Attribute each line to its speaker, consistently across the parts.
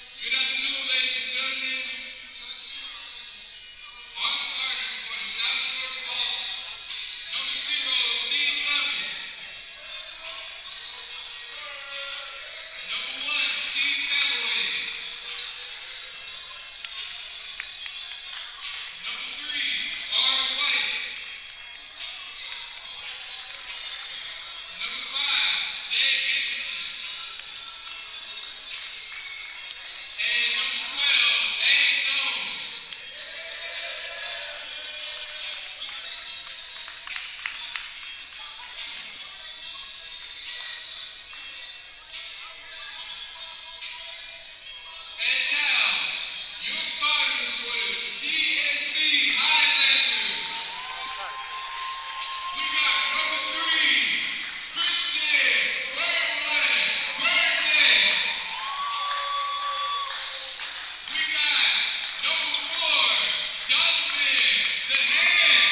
Speaker 1: Good afternoon, ladies and gentlemen. Our starters for the South Georgia Hawks. Number 0, Steve Thomas. Number 1, Steve Calloway. Number 3, R. White. Number 5, Jay Anderson. And number 12, A. Jones. And now, your starters for the SGSC Highlanders. We got number 3, Christian Birdman. We got number 4, Donovan the Hand.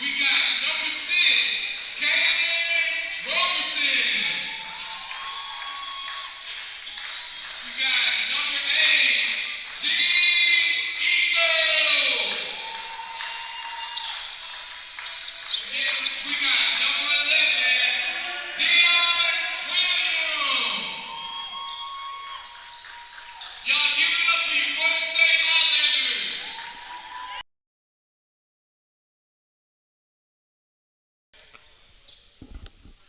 Speaker 1: We got number 6, Kaden Roberson. We got number 8, G. Eco. And we got number 11, Dion Williams. Y'all give it up for your Golden State Highlanders.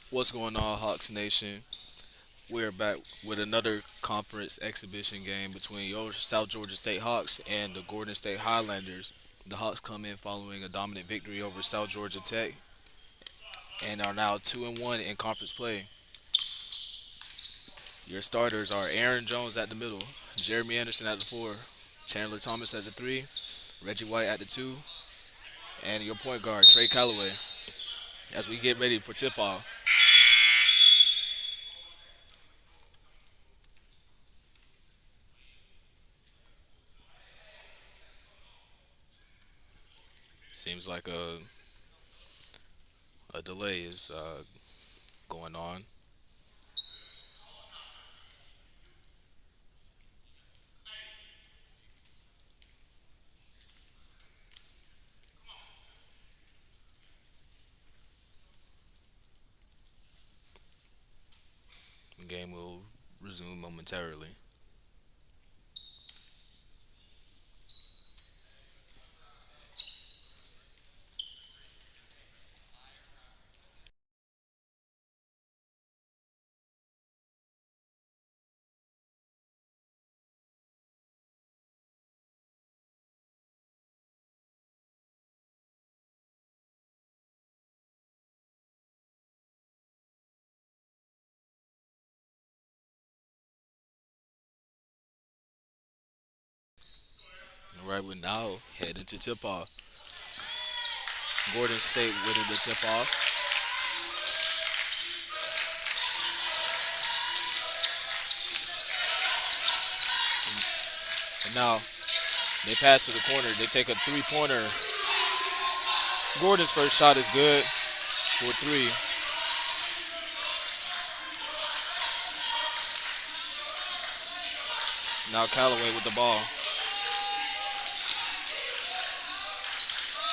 Speaker 2: What's going on, Hawks Nation? We're back with another conference exhibition game between your South Georgia State Hawks and the Gordon State Highlanders. The Hawks come in following a dominant victory over South Georgia Tech and are now 2-1 in conference play. Your starters are Aaron Jones at the middle, Jeremy Anderson at the 4, Chandler Thomas at the 3, Reggie White at the 2, and your point guard, Trey Calloway. As we get ready for tip-off, seems like a delay is going on. The game will resume momentarily. All right, we're now heading to tip-off. Gordon State winning the tip-off. And now they pass to the corner. They take a three-pointer. Gordon's first shot is good for 3. Now Callaway with the ball.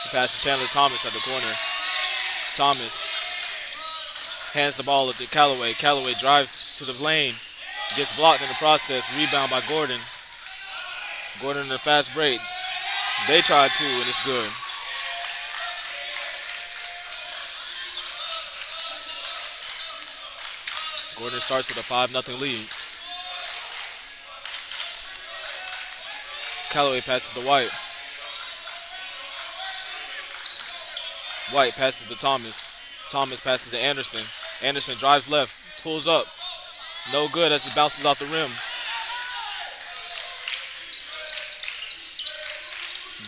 Speaker 2: He passes to Chandler Thomas at the corner. Thomas hands the ball to Callaway. Callaway drives to the lane. Gets blocked in the process. Rebound by Gordon. Gordon in a fast break. They try 2 and it's good. Gordon starts with a 5-0 lead. Callaway passes to White. White passes to Thomas. Thomas passes to Anderson. Anderson drives left, pulls up. No good as it bounces off the rim.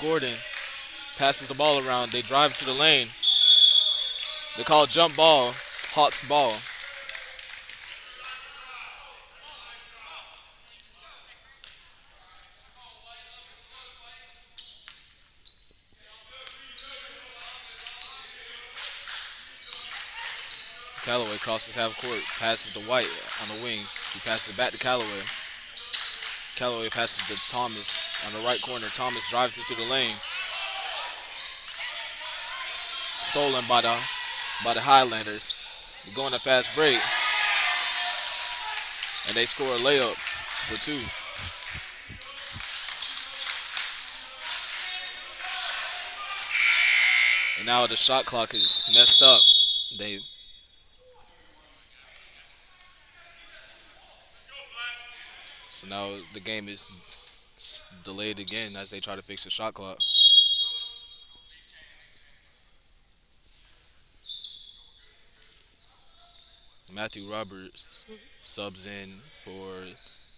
Speaker 2: Gordon passes the ball around. They drive to the lane. They call jump ball, Hawks ball. Callaway crosses half court, passes to White on the wing. He passes it back to Callaway. Callaway passes to Thomas on the right corner. Thomas drives it to the lane. Stolen by the Highlanders. We go on a fast break. And they score a layup for two. And now the shot clock is messed up. They So now the game is delayed again as they try to fix the shot clock. Matthew Roberts subs in for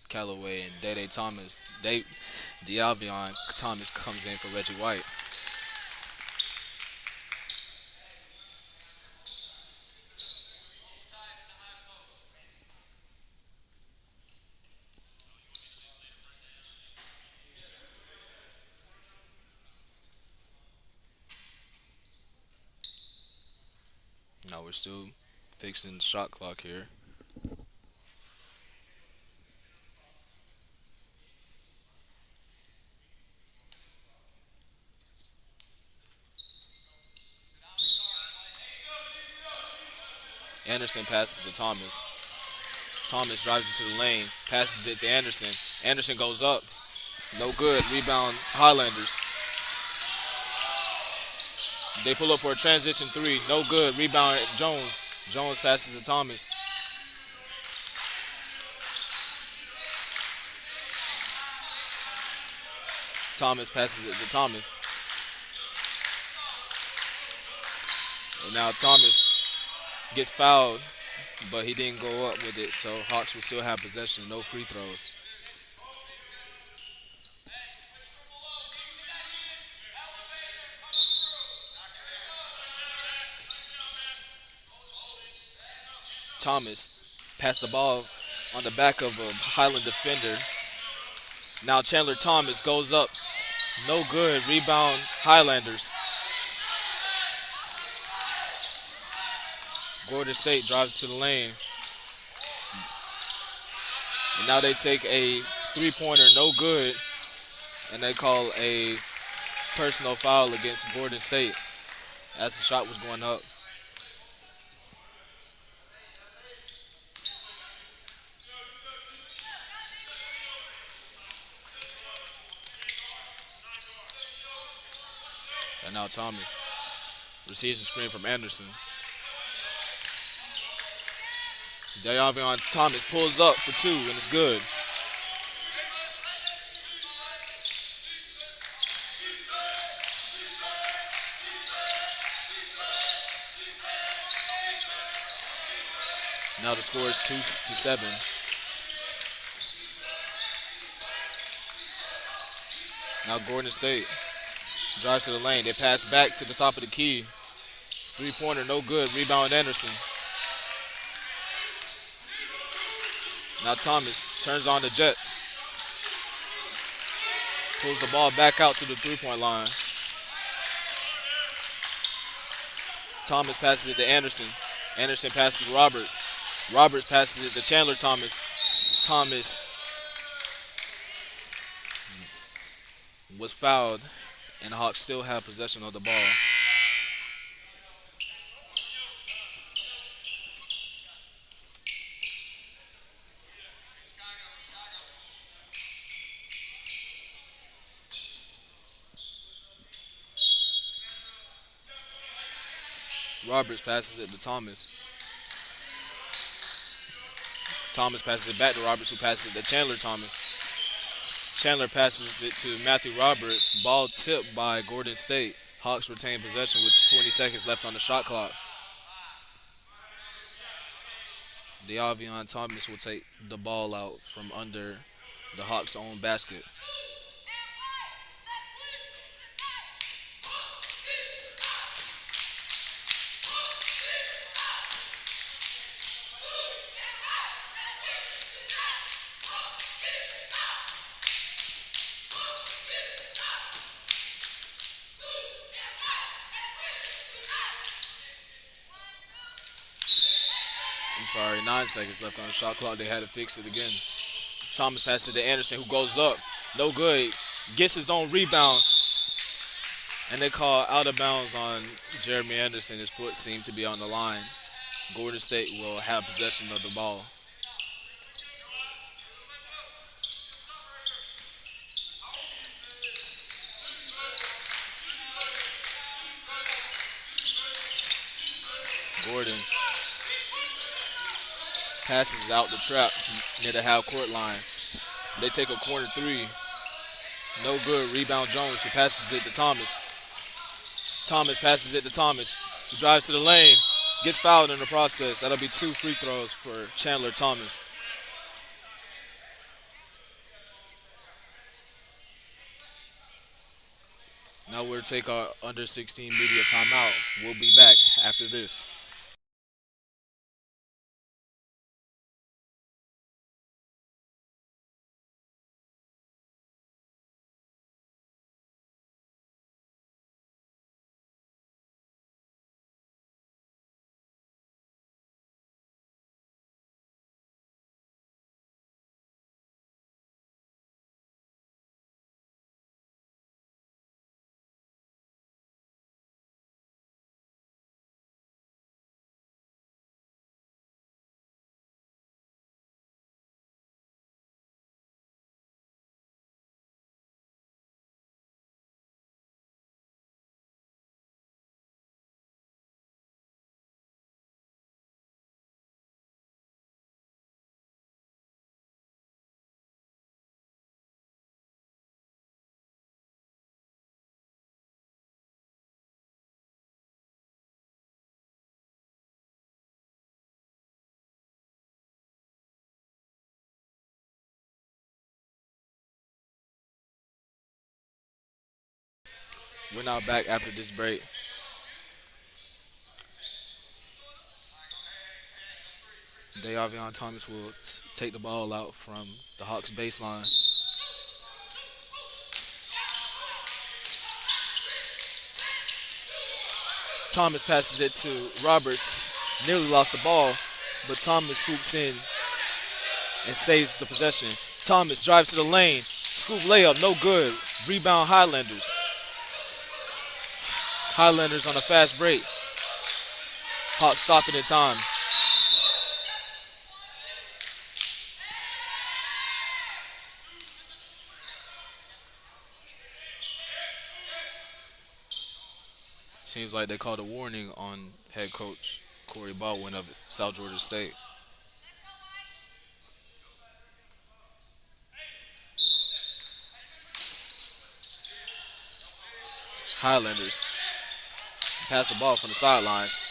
Speaker 2: Callaway and Dede Thomas. De'Avion Thomas comes in for Reggie White. Now we're still fixing the shot clock here. Anderson passes to Thomas. Thomas drives it to the lane, passes it to Anderson. Anderson goes up. No good. Rebound Highlanders. They pull up for a transition three. No good. Rebound Jones. Jones passes to Thomas. Thomas passes it to Thomas. And now Thomas gets fouled, but he didn't go up with it, so Hawks will still have possession. No free throws. Thomas passed the ball on the back of a Highland defender. Now Chandler Thomas goes up. No good. Rebound Highlanders. Gordon State drives to the lane. And now they take a three-pointer, no good. And they call a personal foul against Gordon State as the shot was going up. And now Thomas receives the screen from Anderson. De'Avion Thomas pulls up for two, and it's good. Now the score is 2-7. Now Gordon State drives to the lane. They pass back to the top of the key. Three-pointer, no good. Rebound Anderson. Now Thomas turns on the Jets. Pulls the ball back out to the three-point line. Thomas passes it to Anderson. Anderson passes to Roberts. Roberts passes it to Chandler Thomas. Thomas was fouled, and the Hawks still have possession of the ball. Roberts passes it to Thomas. Thomas passes it back to Roberts, who passes it to Chandler Thomas. Chandler passes it to Matthew Roberts. Ball tipped by Gordon State. Hawks retain possession with 20 seconds left on the shot clock. De'Avion Thomas will take the ball out from under the Hawks' own basket. sorry, 9 seconds left on the shot clock. They had to fix it again. Thomas passes it to Anderson, who goes up. No good. Gets his own rebound. And they call out of bounds on Jeremy Anderson. His foot seemed to be on the line. Gordon State will have possession of the ball. Gordon passes it out the trap near the half court line. They take a corner three. No good. Rebound Jones, who passes it to Thomas. Thomas passes it to Thomas, who drives to the lane. Gets fouled in the process. That'll be 2 free throws for Chandler Thomas. Now we'll take our under 16 media timeout. We'll be back after this. We're now back after this break. Davion Thomas will take the ball out from the Hawks baseline. Thomas passes it to Roberts. Nearly lost the ball, but Thomas swoops in and saves the possession. Thomas drives to the lane. Scoop layup, no good. Rebound Highlanders. Highlanders on a fast break. Hawks stopping in time. Seems like they called a warning on head coach Corey Baldwin of South Georgia State. Highlanders pass the ball from the sidelines.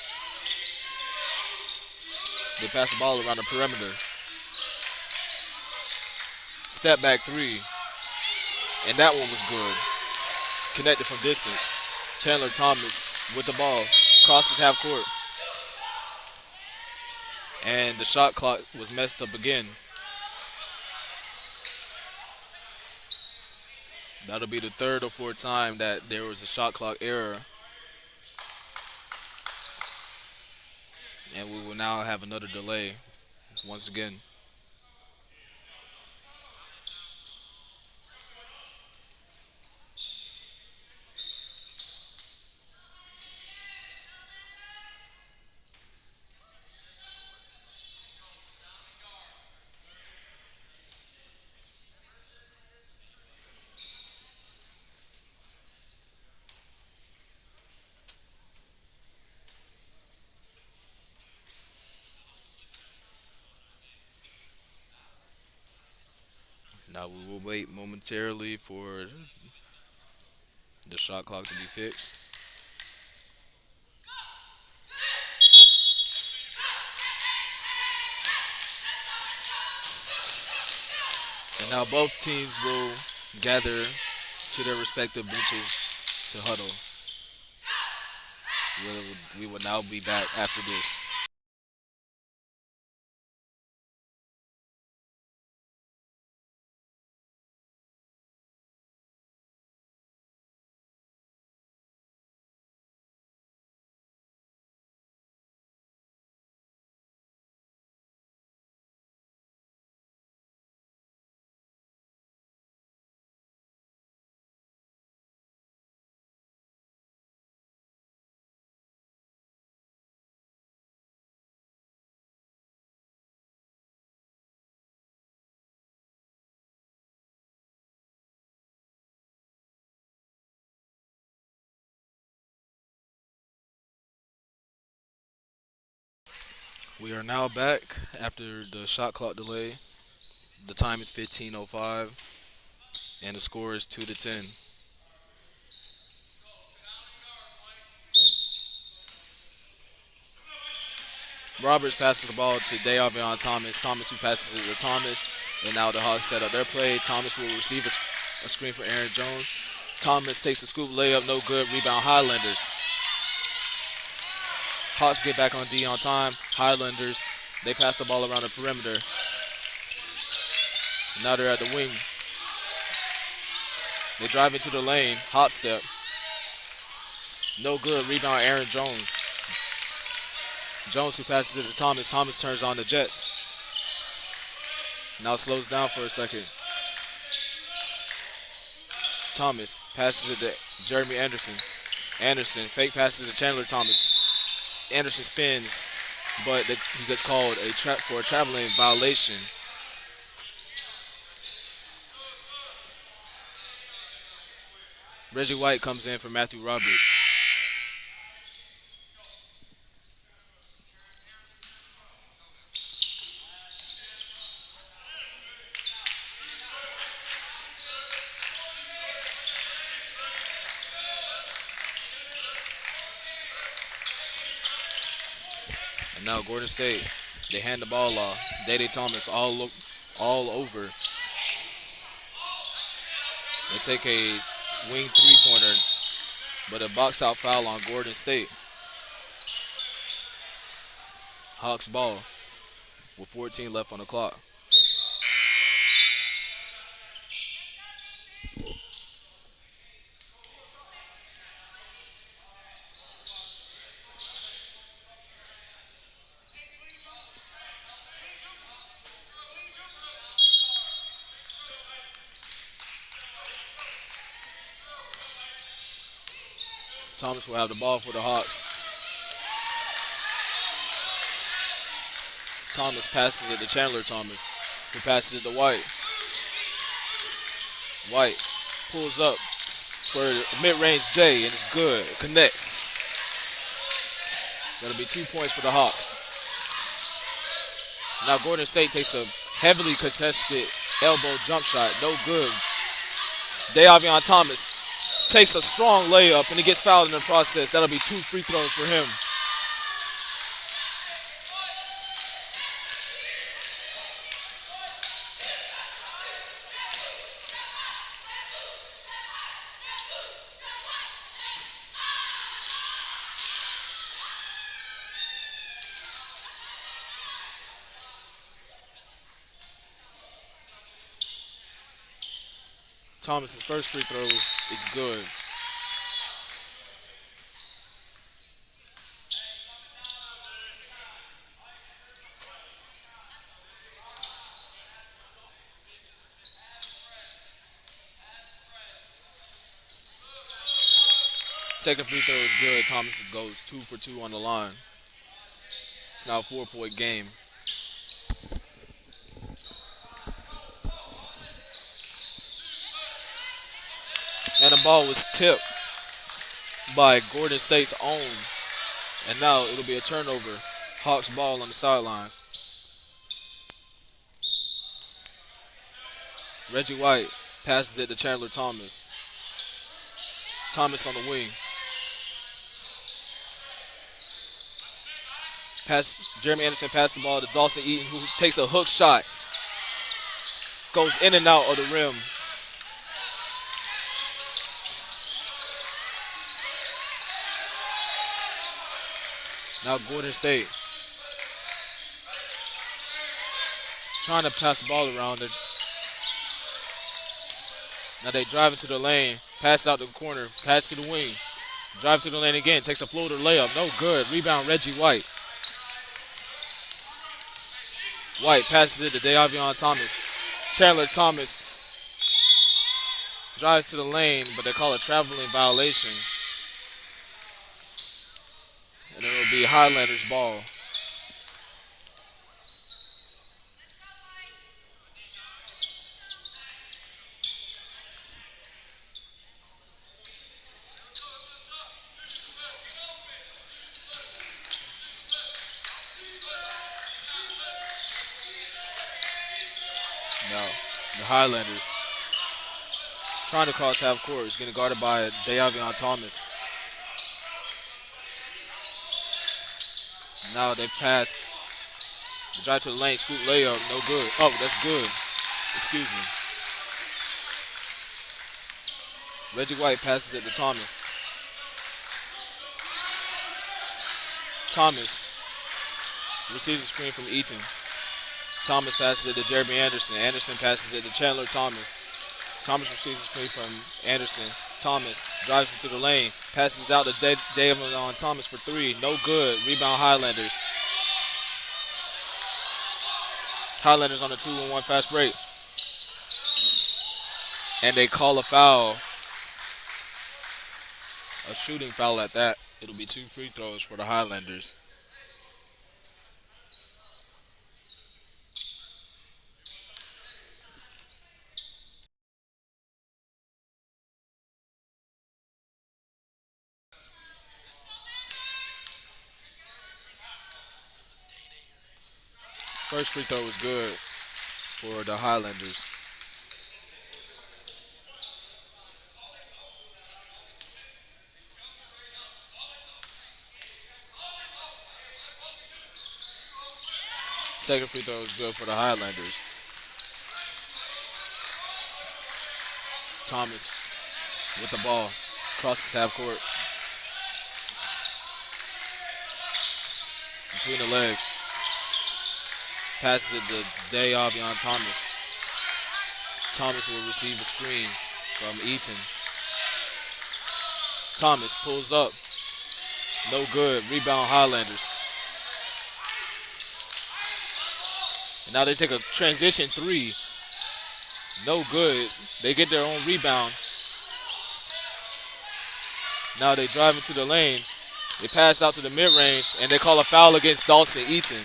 Speaker 2: They pass the ball around the perimeter. Step back three. And that one was good. Connected from distance. Chandler Thomas with the ball. Crosses half court. And the shot clock was messed up again. That'll be the third or fourth time that there was a shot clock error. And we will now have another delay once again. Now we will wait momentarily for the shot clock to be fixed. And now both teams will gather to their respective benches to huddle. We will now be back after this. We are now back after the shot clock delay. The time is 15:05, and the score is 2-10. Roberts passes the ball to Davion Thomas. Thomas who passes it to Thomas, and now the Hawks set up their play. Thomas will receive a screen for Aaron Jones. Thomas takes a scoop layup, no good. Rebound Highlanders. Hawks get back on D on time. Highlanders, they pass the ball around the perimeter. Now they're at the wing. They drive into the lane. Hop step. No good. Rebound Aaron Jones. Jones who passes it to Thomas. Thomas turns on the Jets. Now slows down for a second. Thomas passes it to Jeremy Anderson. Anderson fake passes to Chandler Thomas. Anderson spins, but he gets called for a traveling violation. Reggie White comes in for Matthew Roberts. And now Gordon State, they hand the ball off. Dede Thomas all over. They take a wing three-pointer, but a box-out foul on Gordon State. Hawks ball with 14 left on the clock. Thomas will have the ball for the Hawks. Thomas passes it to Chandler Thomas, who passes it to White. White pulls up for a mid-range J, and it's good. It connects. That'll be 2 points for the Hawks. Now Gordon State takes a heavily contested elbow jump shot. No good. Davion Thomas takes a strong layup, and he gets fouled in the process. That'll be 2 free throws for him. Thomas's first free throw is good. Second free throw is good. Thomas goes 2 for 2 on the line. It's now a 4-point game. And the ball was tipped by Gordon State's own. And now it'll be a turnover. Hawks ball on the sidelines. Reggie White passes it to Chandler Thomas. Thomas on the wing. Jeremy Anderson passes the ball to Dawson Eaton, who takes a hook shot. Goes in and out of the rim. Now Gordon State trying to pass the ball around. Now they drive into the lane, pass out the corner, pass to the wing. Drive to the lane again, takes a floater layup, no good. Rebound Reggie White. White passes it to Davion Thomas. Chandler Thomas drives to the lane, but they call it traveling violation. And it'll be Highlanders ball. Now, the Highlanders trying to cross half court. Is getting guarded by Davion Thomas. Now they pass. The drive to the lane. Scoop layup. No good. Oh, that's good. Excuse me. Reggie White passes it to Thomas. Thomas receives a screen from Eaton. Thomas passes it to Jeremy Anderson. Anderson passes it to Chandler Thomas. Thomas receives a screen from Anderson. Thomas drives into the lane. Passes out to Davion Thomas for three. No good. Rebound Highlanders. Highlanders on a 2-1 fast break. And they call a foul. A shooting foul at that. It'll be 2 free throws for the Highlanders. First free throw was good for the Highlanders. Second free throw was good for the Highlanders. Thomas with the ball. Crosses half court. Between the legs. Passes it to Davion Thomas. Thomas will receive a screen from Eaton. Thomas pulls up. No good. Rebound Highlanders. And now they take a transition three. No good. They get their own rebound. Now they drive into the lane. They pass out to the mid-range, and they call a foul against Dawson Eaton.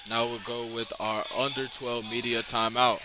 Speaker 2: Now we'll go with our under 12 media timeout.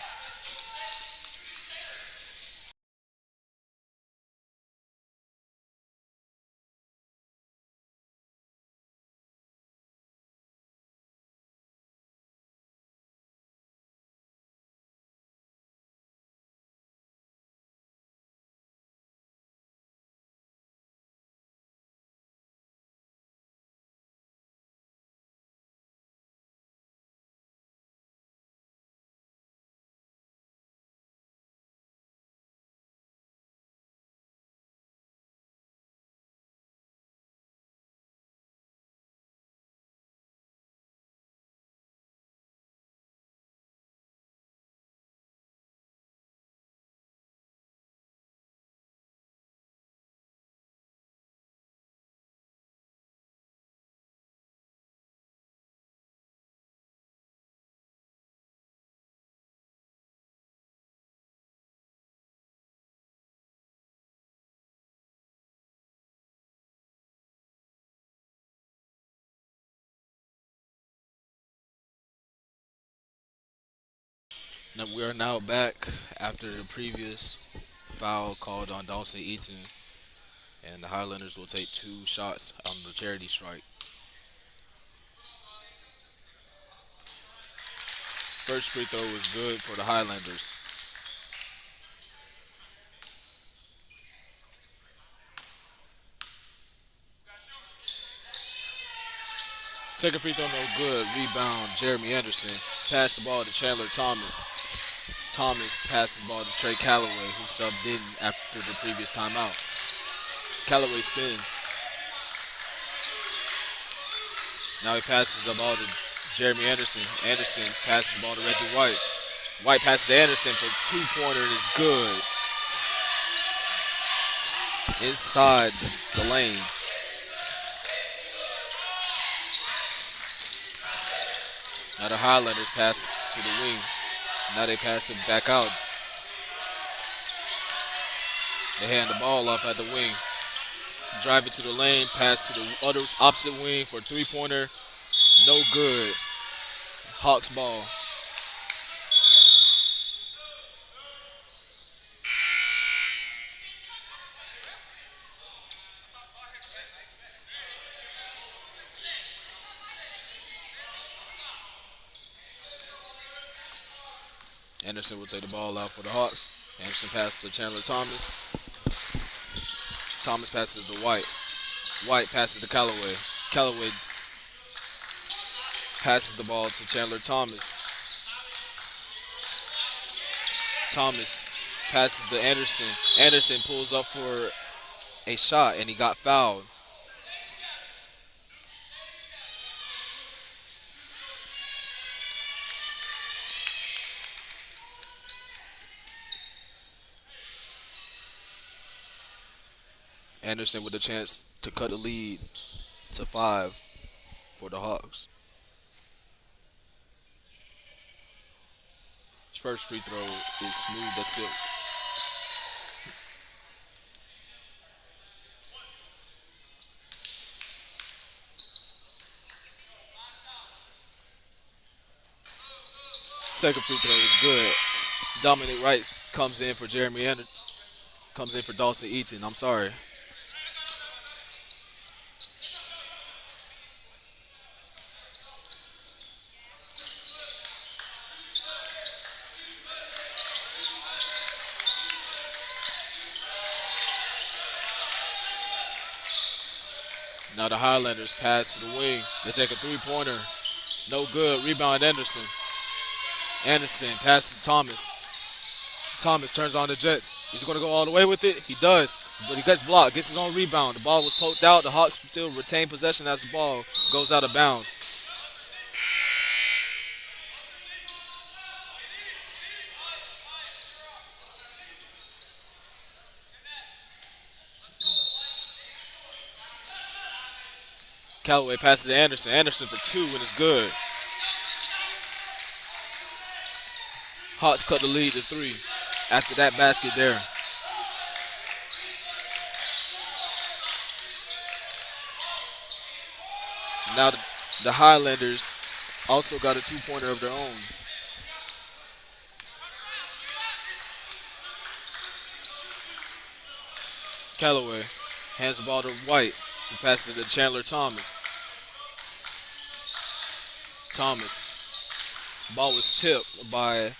Speaker 2: Now we are now back after the previous foul called on Dawson Eaton, and the Highlanders will take 2 shots on the charity strike. First free throw was good for the Highlanders. Second free throw no good. Rebound Jeremy Anderson. Pass the ball to Chandler Thomas. Thomas passes the ball to Trey Calloway, who subbed in after the previous timeout. Calloway spins. Now he passes the ball to Jeremy Anderson. Anderson passes the ball to Reggie White. White passes to Anderson for 2-pointer and is good. Inside the lane. Now the Highlanders pass to the wing. Now they pass it back out. They hand the ball off at the wing. Drive it to the lane. Pass to the other opposite wing for 3-pointer. No good. Hawks ball. Anderson will take the ball out for the Hawks. Anderson passes to Chandler Thomas. Thomas passes to White. White passes to Callaway. Callaway passes the ball to Chandler Thomas. Thomas passes to Anderson. Anderson pulls up for a shot and he got fouled. Anderson with a chance to cut the lead to 5 for the Hawks. His first free throw is smooth as silk. Second free throw is good. Dominic Wright comes in for Jeremy Anderson. Comes in for Dawson Eaton. I'm sorry. Now the Highlanders pass to the wing. They take a three-pointer. No good. Rebound Anderson. Anderson passes to Thomas. Thomas turns on the Jets. He's going to go all the way with it. He does. But he gets blocked. Gets his own rebound. The ball was poked out. The Hawks still retain possession as the ball goes out of bounds. Callaway passes to Anderson. Anderson for 2 and it's good. Hawks cut the lead to 3 after that basket there. Now the Highlanders also got a 2-pointer of their own. Callaway hands the ball to White. He passes it to Chandler Thomas. Ball was tipped by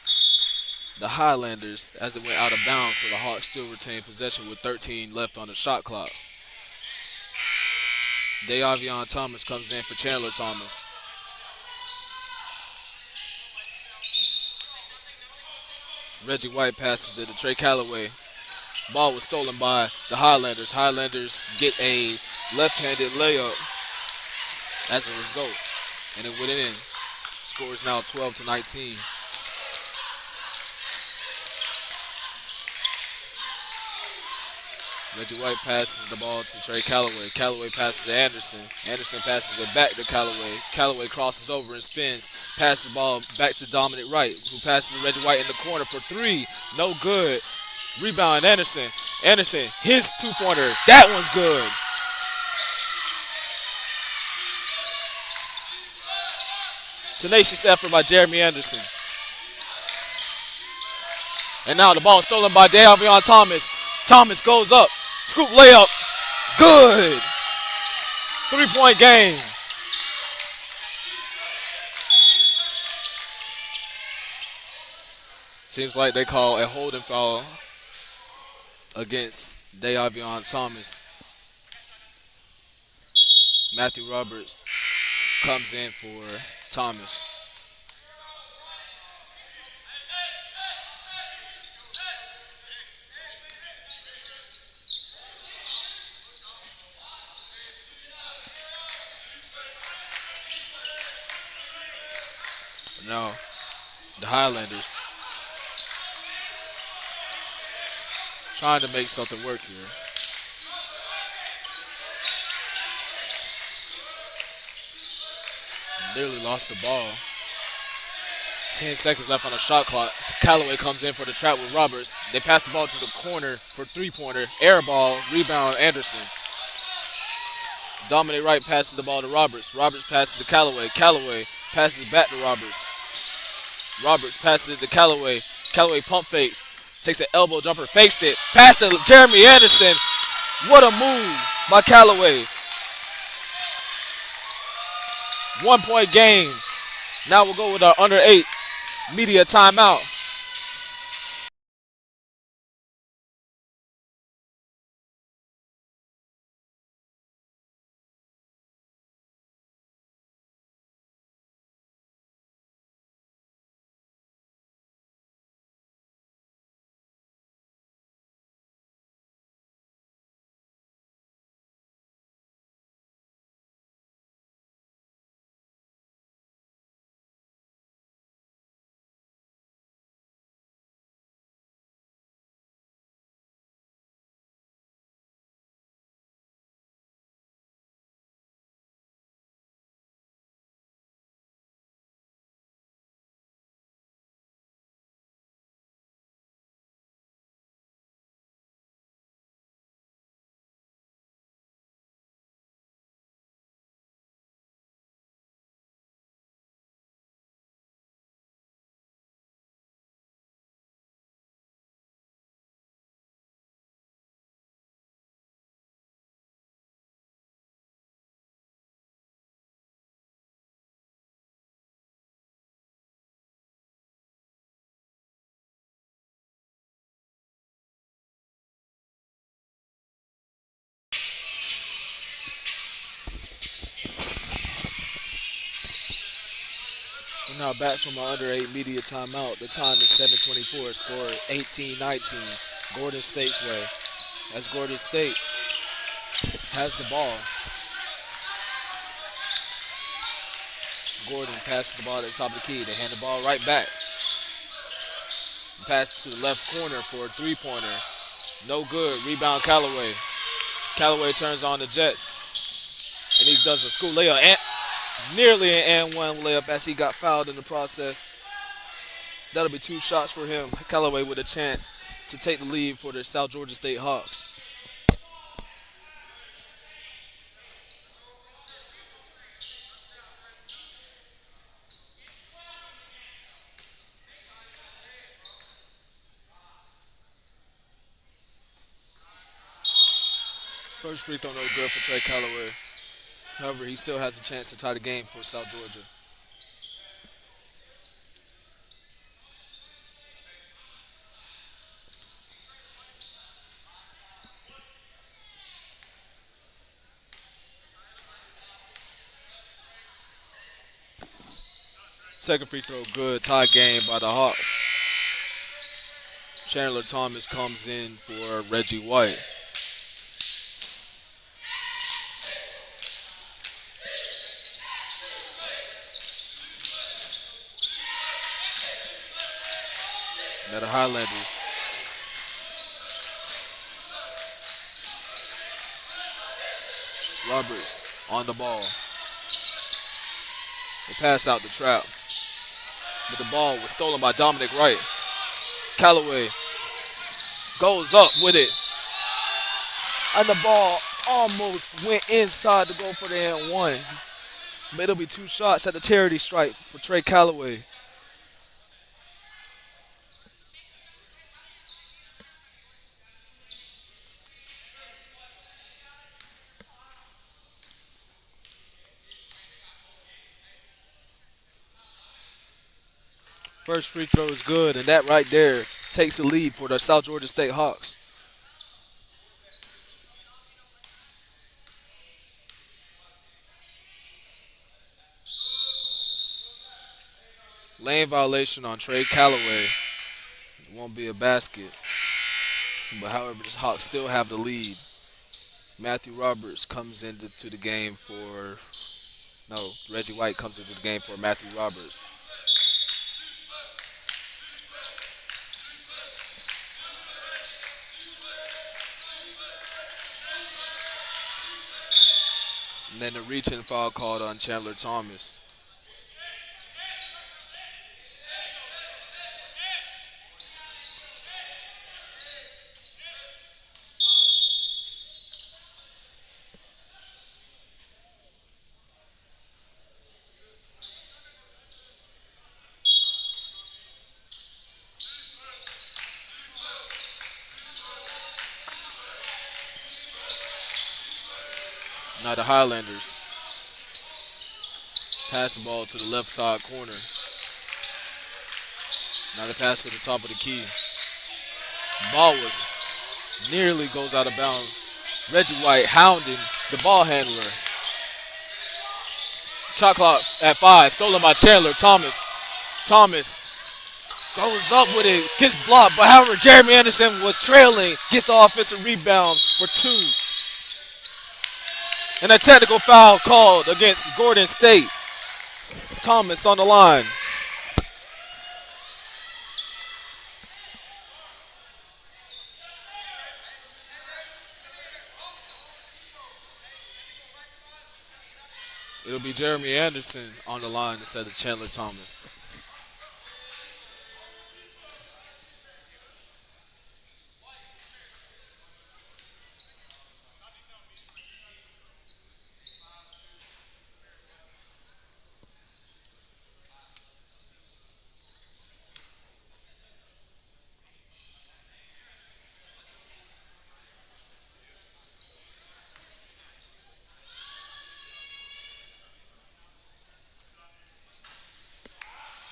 Speaker 2: the Highlanders as it went out of bounds, so the Hawks still retain possession with 13 left on the shot clock. Davion Thomas comes in for Chandler Thomas. Reggie White passes it to Trey Callaway. Ball was stolen by the Highlanders. Highlanders get a left-handed layup as a result, and it went in. Score is now 12-19. Reggie White passes the ball to Trey Callaway. Callaway passes to Anderson. Anderson passes it back to Callaway. Callaway crosses over and spins. Passes the ball back to Dominic Wright, who passes to Reggie White in the corner for 3. No good. Rebound Anderson. Anderson, his 2-pointer. That one's good. Tenacious effort by Jeremy Anderson. And now the ball is stolen by Davion Thomas. Thomas goes up. Scoop layup. Good. 3-point game. Seems like they call a holding foul against Davion Thomas. Matthew Roberts comes in for Thomas. Now, the Highlanders trying to make something work here. Nearly lost the ball. 10 seconds left on the shot clock. Callaway comes in for the trap with Roberts. They pass the ball to the corner for 3-pointer. Air ball, rebound Anderson. Dominic Wright passes the ball to Roberts. Roberts passes to Callaway. Callaway passes back to Roberts. Roberts passes it to Callaway. Callaway pump fakes. Takes an elbow jumper, fakes it. Pass to Jeremy Anderson. What a move by Callaway. 1 point game. Now we'll go with our under 8 media timeout. We're now back from our under 8 media timeout. The time is 7:24. Score 18-19. Gordon State's way. As Gordon State has the ball. Gordon passes the ball at the top of the key. They hand the ball right back. Pass to the left corner for a three-pointer. No good. Rebound Callaway. Callaway turns on the Jets. And he does a school layup. And nearly an and one layup as he got fouled in the process. That'll be 2 shots for him. Callaway with a chance to take the lead for the South Georgia State Hawks. First free throw no good for Trey Callaway. However, he still has a chance to tie the game for South Georgia. Second free throw good. Tie game by the Hawks. Chandler Thomas comes in for Reggie White. Now the Highlanders. Roberts on the ball. They pass out the trap. But the ball was stolen by Dominic Wright. Callaway goes up with it. And the ball almost went inside to go for the and one. But it'll be 2 shots at the charity stripe for Trey Callaway. First free throw is good, and that right there takes the lead for the South Georgia State Hawks. Lane violation on Trey Callaway. It won't be a basket. But however, the Hawks still have the lead. Matthew Roberts comes into the game for... No, Reggie White comes into the game for Matthew Roberts. And then the reaching foul called on Chandler Thomas. Now the Highlanders pass the ball to the left side corner. Now they pass to the top of the key. Ball was nearly goes out of bounds. Reggie White hounding the ball handler. Shot clock at 5. Stolen by Chandler Thomas. Thomas goes up with it. Gets blocked. But however, Jeremy Anderson was trailing. Gets the offensive rebound for 2. And a technical foul called against Gordon State. Thomas on the line. It'll be Jeremy Anderson on the line instead of Chandler Thomas.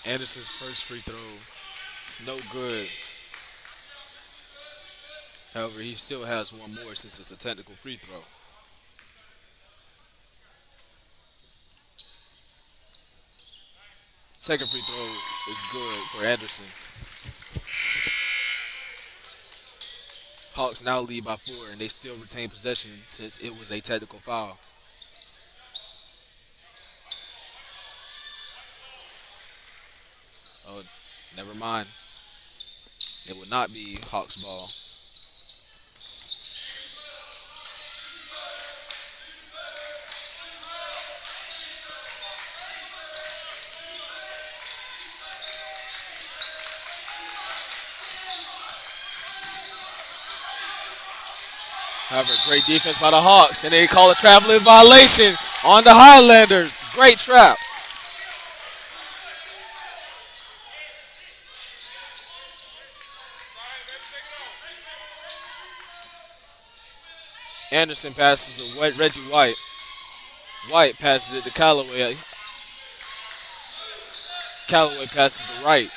Speaker 2: Anderson's first free throw is no good. However, he still has one more since it's a technical free throw. Second free throw is good for Anderson. Hawks now lead by 4, and they still retain possession since it was a technical foul. Oh, never mind. It would not be Hawks ball. However, great defense by the Hawks, and they call a traveling violation on the Highlanders. Great trap. Anderson passes to Reggie White. White passes it to Callaway. Callaway passes to Wright.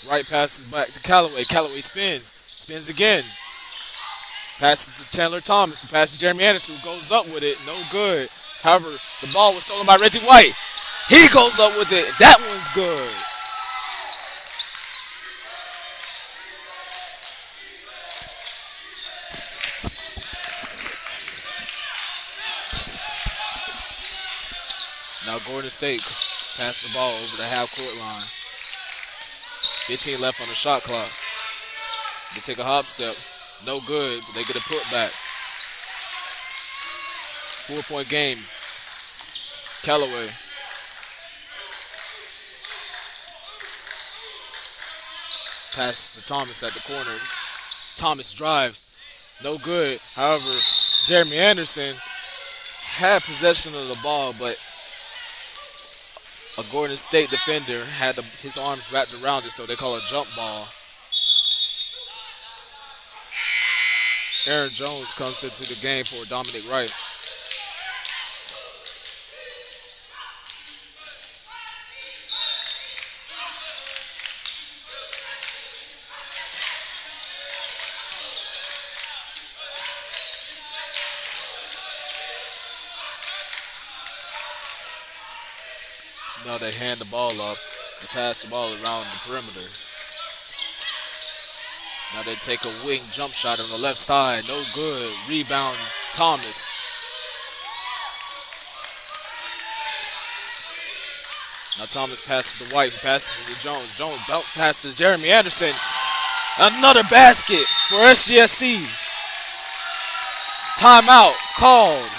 Speaker 2: Wright passes back to Callaway. Callaway spins. Spins again. Passes to Chandler Thomas, who passes to Jeremy Anderson, who goes up with it. No good. However, the ball was stolen by Reggie White. He goes up with it. That one's good. Now Gordon State passes the ball over the half-court line. 15 left on the shot clock. They take a hop step. No good, but they get a putback. 4-point game. Callaway. Pass to Thomas at the corner. Thomas drives. No good. However, Jeremy Anderson had possession of the ball, but a Gordon State defender had his arms wrapped around it, so they call a jump ball. Aaron Jones comes into the game for Dominic Wright. Now they hand the ball off and pass the ball around the perimeter. Now they take a wing jump shot on the left side. No good. Rebound, Thomas. Now Thomas passes to White, who passes to Jones. Jones bounce passes to Jeremy Anderson. Another basket for SGSC. Timeout called.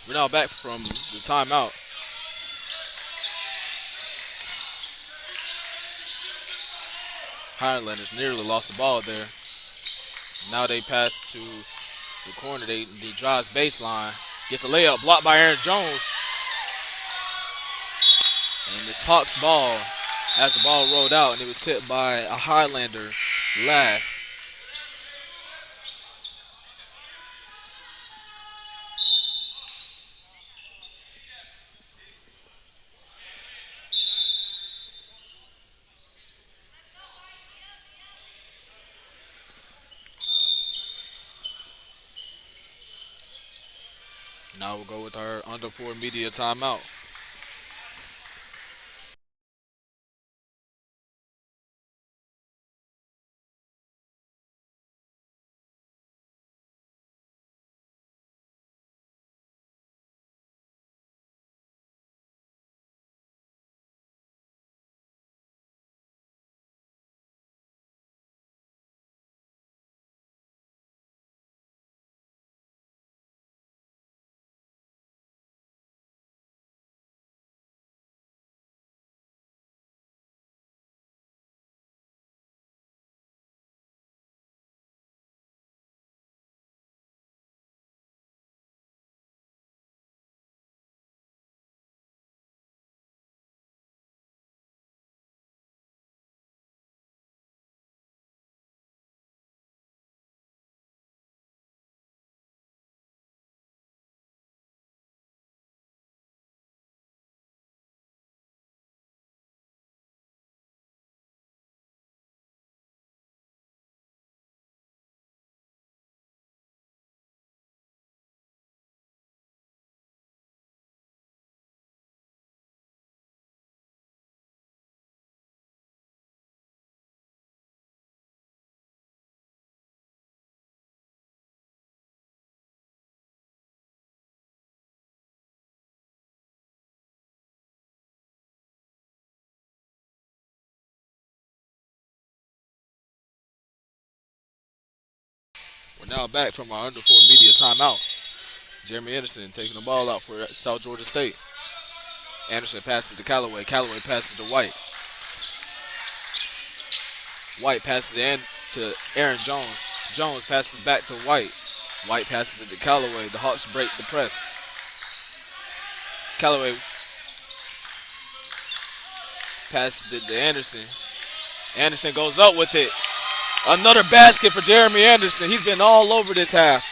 Speaker 2: We're now back from the timeout. Highlanders nearly lost the ball there. Now they pass to the corner. They do drives baseline. Gets a layup blocked by Aaron Jones. And this Hawks ball as the ball rolled out and it was tipped by a Highlander last. Now we'll go with our under 4 media timeout. We're now back from our under 4 media timeout. Jeremy Anderson taking the ball out for South Georgia State. Anderson passes to Callaway. Callaway passes to White. White passes in to Aaron Jones. Jones passes back to White. White passes it to Callaway. The Hawks break the press. Callaway passes it to Anderson. Anderson goes up with it. Another basket for Jeremy Anderson. He's been all over this half.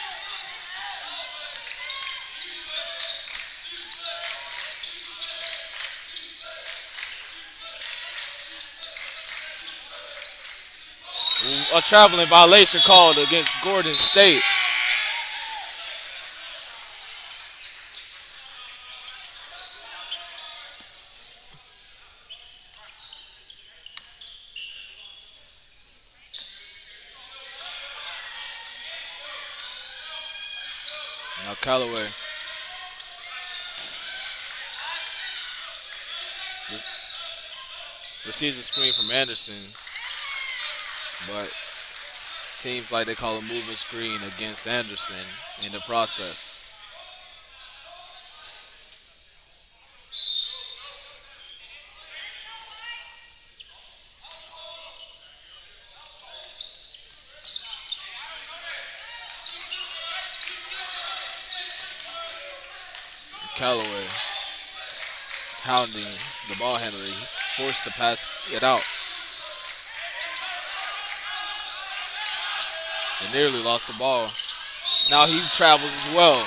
Speaker 2: A traveling violation called against Gordon State. Now Callaway receives a screen from Anderson, but seems like they call a moving screen against Anderson in the process. Callaway hounding the ball handler. He forced to pass it out. They nearly lost the ball. Now he travels as well.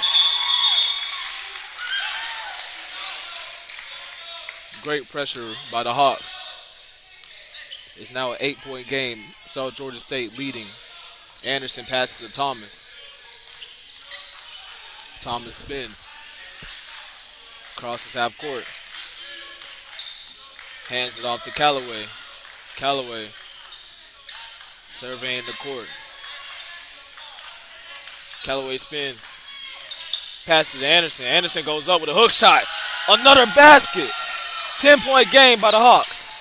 Speaker 2: Great pressure by the Hawks. It's now an 8-point game. South Georgia State leading. Anderson passes to Thomas. Thomas spins. Crosses half court. Hands it off to Callaway. Callaway surveying the court. Callaway spins. Passes to Anderson. Anderson goes up with a hook shot. Another basket. 10-point game by the Hawks.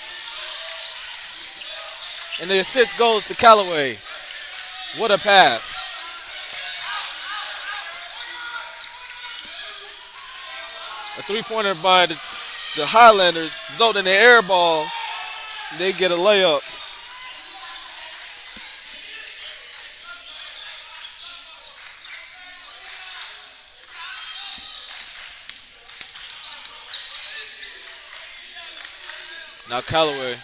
Speaker 2: And the assist goes to Callaway. What a pass. A three-pointer by the Highlanders, resulting in an air ball. They get a layup. Now Callaway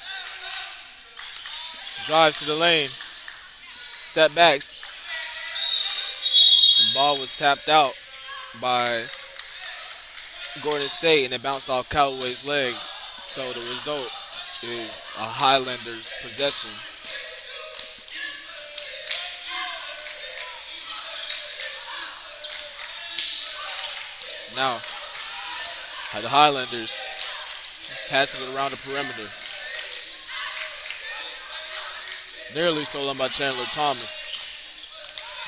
Speaker 2: drives to the lane, step backs, and ball was tapped out by Gordon State, and it bounced off Callaway's leg. So the result is a Highlanders possession. Now, the Highlanders passing it around the perimeter. Nearly stolen by Chandler Thomas.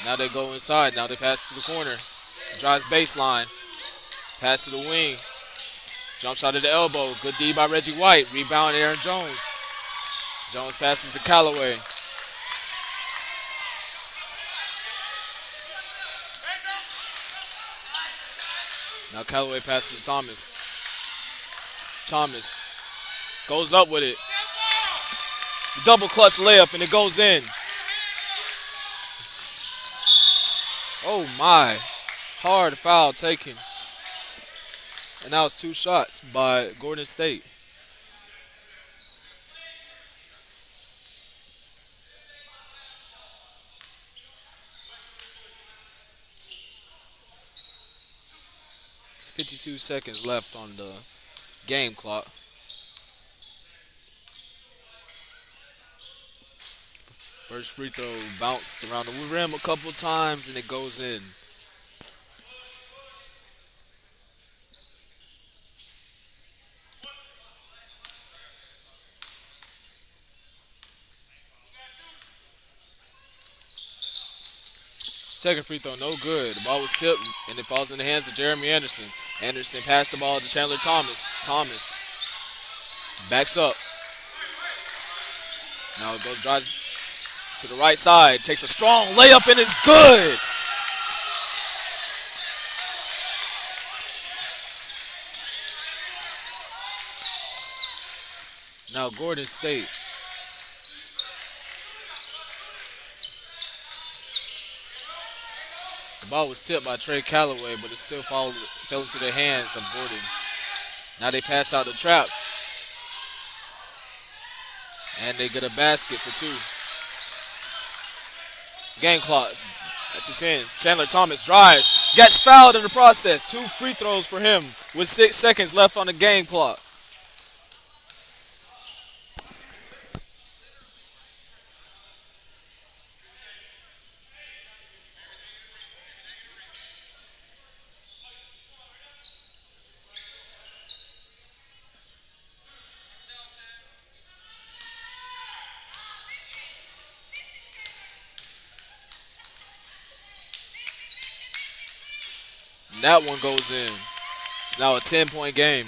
Speaker 2: Now they go inside. Now they pass to the corner. Drives baseline. Pass to the wing. Jump shot at the elbow. Good D by Reggie White. Rebound Aaron Jones. Jones passes to Callaway. Now Callaway passes to Thomas. Thomas goes up with it. Double clutch layup and it goes in. Oh my. Hard foul taken. And now it's two shots by Gordon State. There's 52 seconds left on the game clock. First free throw bounced around the rim a couple times and it goes in. Second free throw, no good. The ball was tipped, and it falls in the hands of Jeremy Anderson. Anderson passed the ball to Chandler Thomas. Thomas backs up. Now it goes, drives to the right side, takes a strong layup, and it's good. Now Gordon State. The ball was tipped by Trey Callaway, but it still fell into the hands of Gordon. Now they pass out the trap. And they get a basket for two. Game clock to 10. Chandler Thomas drives. Gets fouled in the process. Two free throws for him with 6 seconds left on the game clock. And that one goes in. It's now a 10-point game.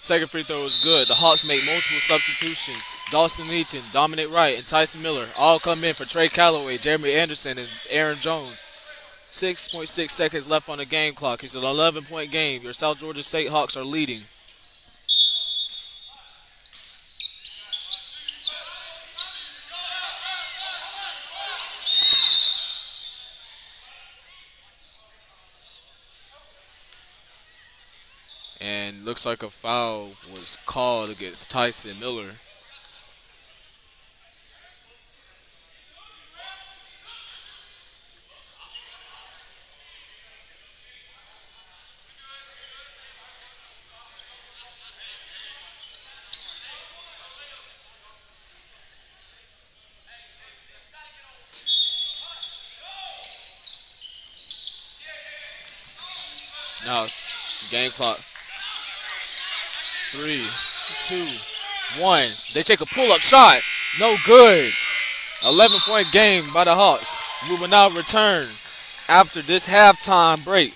Speaker 2: Second free throw is good. The Hawks make multiple substitutions. Dawson Eaton, Dominic Wright, and Tyson Miller all come in for Trey Callaway, Jeremy Anderson, and Aaron Jones. 6.6 seconds left on the game clock. It's an 11-point game. Your South Georgia State Hawks are leading. And looks like a foul was called against Tyson Miller. Now, game clock. 3, 2, 1. They take a pull-up shot. No good. 11-point game by the Hawks. We will now return after this halftime break.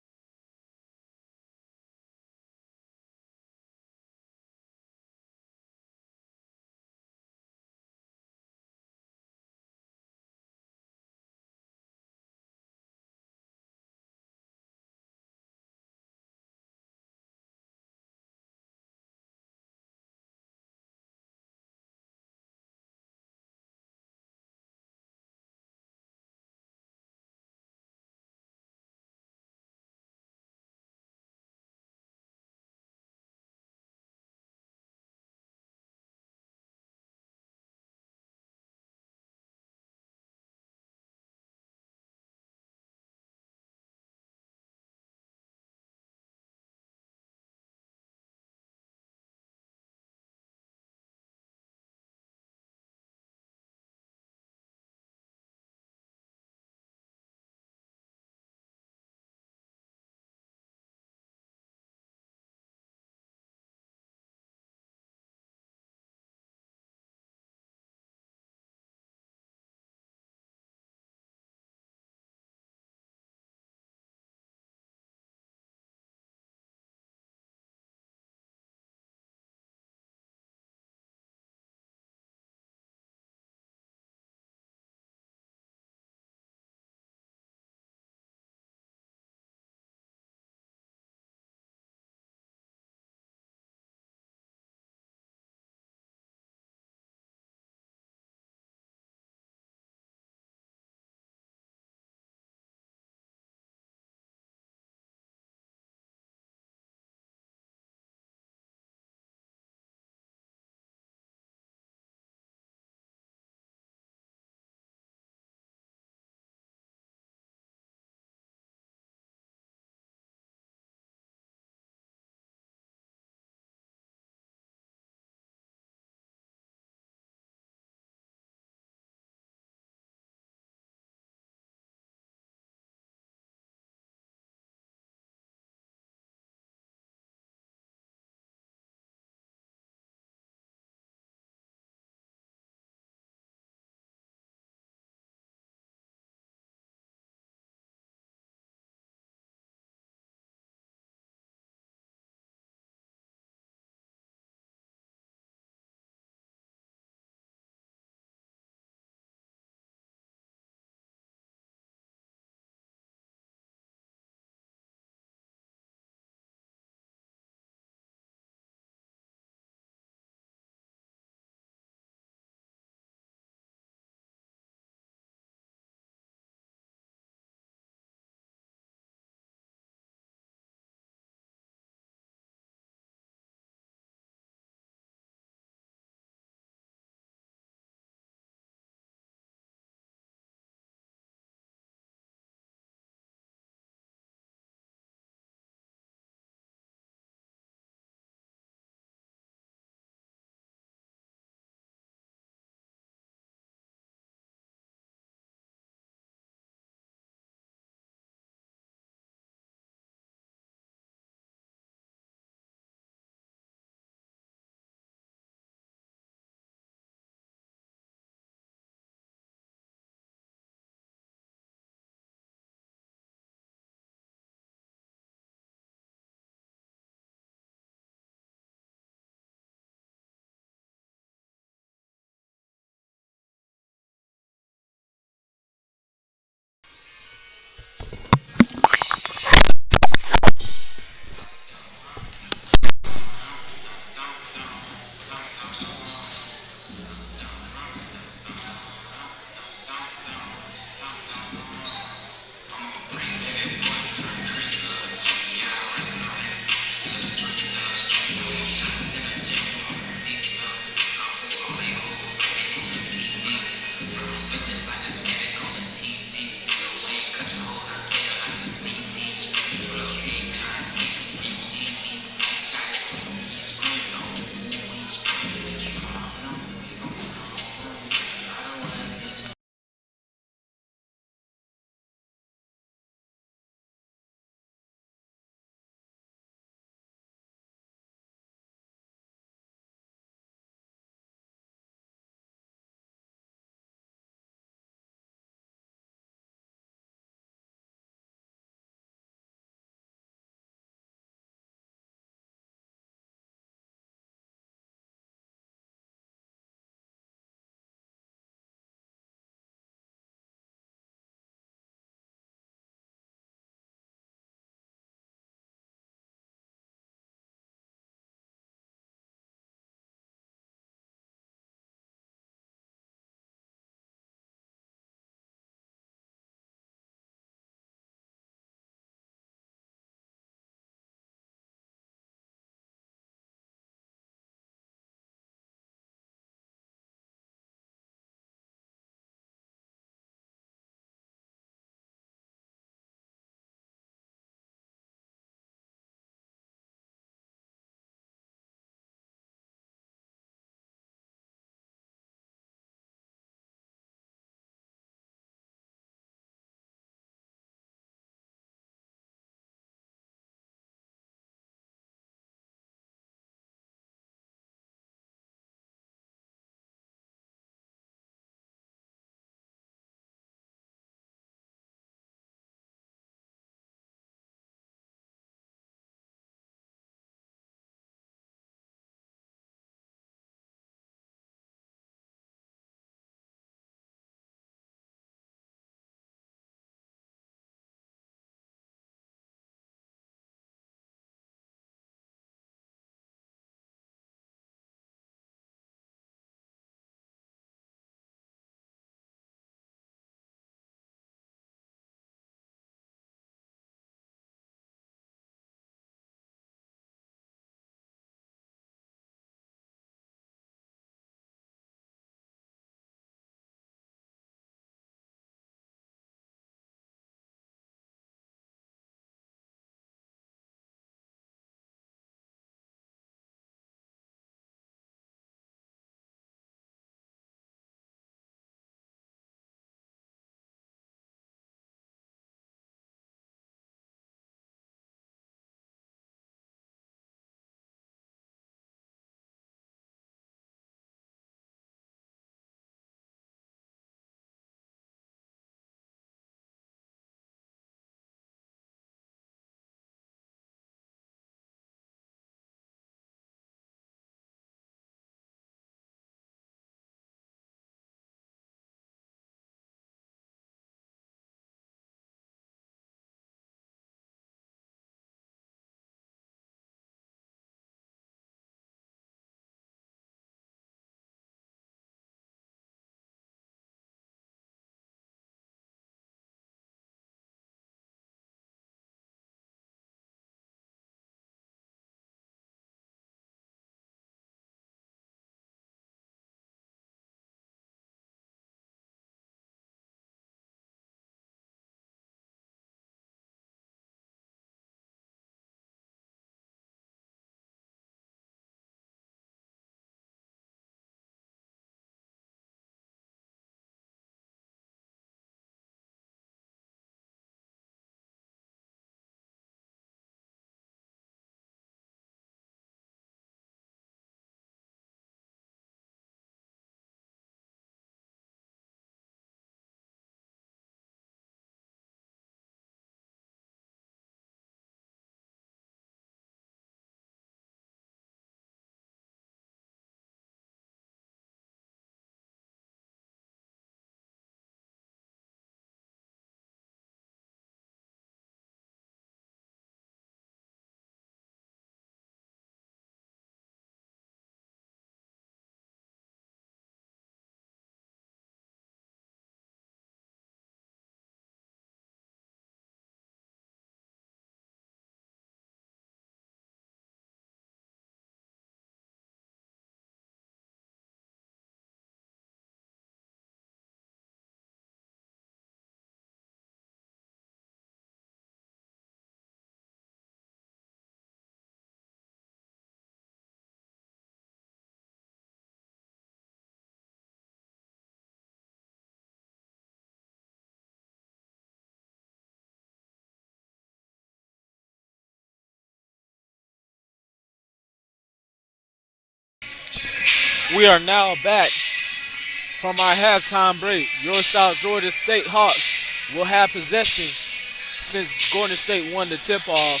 Speaker 2: We are now back from our halftime break. Your South Georgia State Hawks will have possession since Gordon State won the tip off.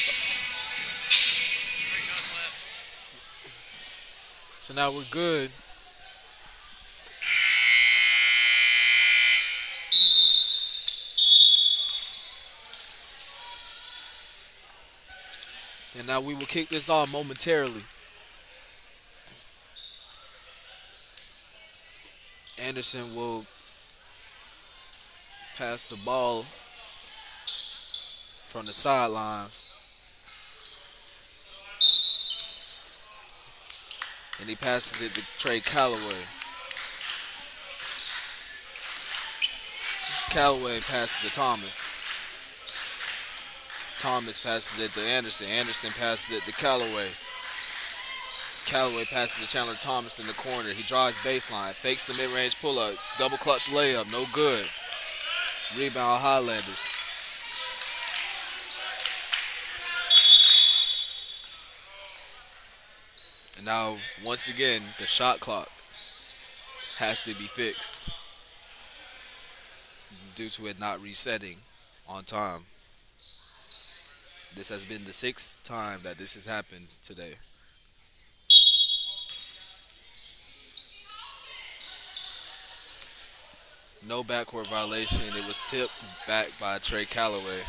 Speaker 2: So now we're good. And now we will kick this off momentarily. Anderson will pass the ball from the sidelines. And he passes it to Trey Calloway. Calloway passes to Thomas. Thomas passes it to Anderson. Anderson passes it to Calloway. Calloway passes to Chandler Thomas in the corner. He drives baseline, fakes the mid-range pull-up, double clutch layup, no good. Rebound Highlanders. And now, once again, the shot clock has to be fixed due to it not resetting on time. This has been the 6th time that this has happened today. No backcourt violation. It was tipped back by Trey Calloway.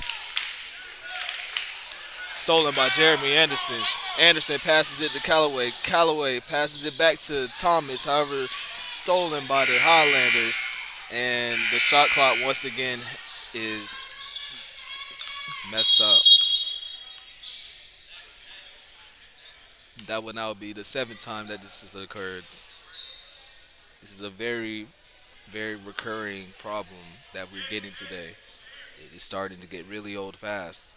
Speaker 2: Stolen by Jeremy Anderson. Anderson passes it to Calloway. Calloway passes it back to Thomas. However, stolen by the Highlanders. And the shot clock once again is messed up. That will now be the 7th time that this has occurred. This is a very, very recurring problem that we're getting today. It is starting to get really old fast.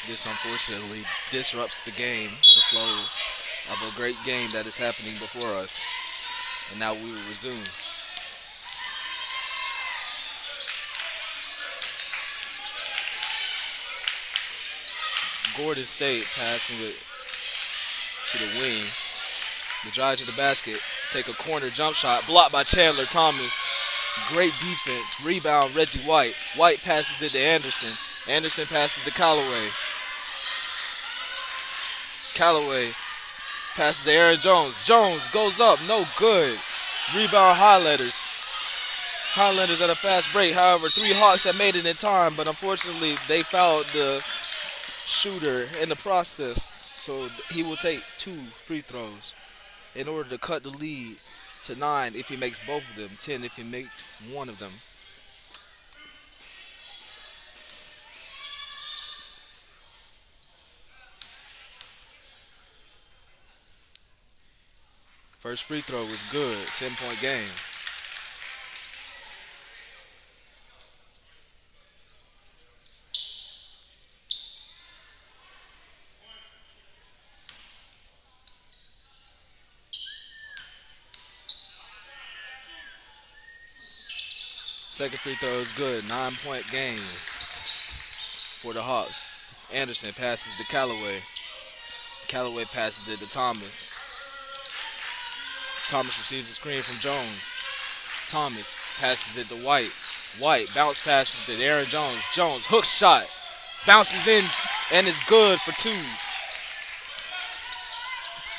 Speaker 2: This unfortunately disrupts the game, the flow of a great game that is happening before us. And now we will resume. Gordon State passing it to the wing. The drive to the basket. Take a corner jump shot. Blocked by Chandler Thomas. Great defense. Rebound Reggie White. White passes it to Anderson. Anderson passes to Calloway. Calloway passes to Aaron Jones. Jones goes up. No good. Rebound Highlanders. Highlanders at a fast break. However, 3 Hawks have made it in time, but unfortunately they fouled the shooter in the process. So he will take 2 free throws in order to cut the lead to 9 if he makes both of them, 10 if he makes one of them. First free throw was good, 10-point game. Second free throw is good, 9-point game for the Hawks. Anderson passes to Calloway. Calloway passes it to Thomas. Thomas receives a screen from Jones. Thomas passes it to White. White bounce passes it to Aaron Jones. Jones hook shot. Bounces in and is good for 2.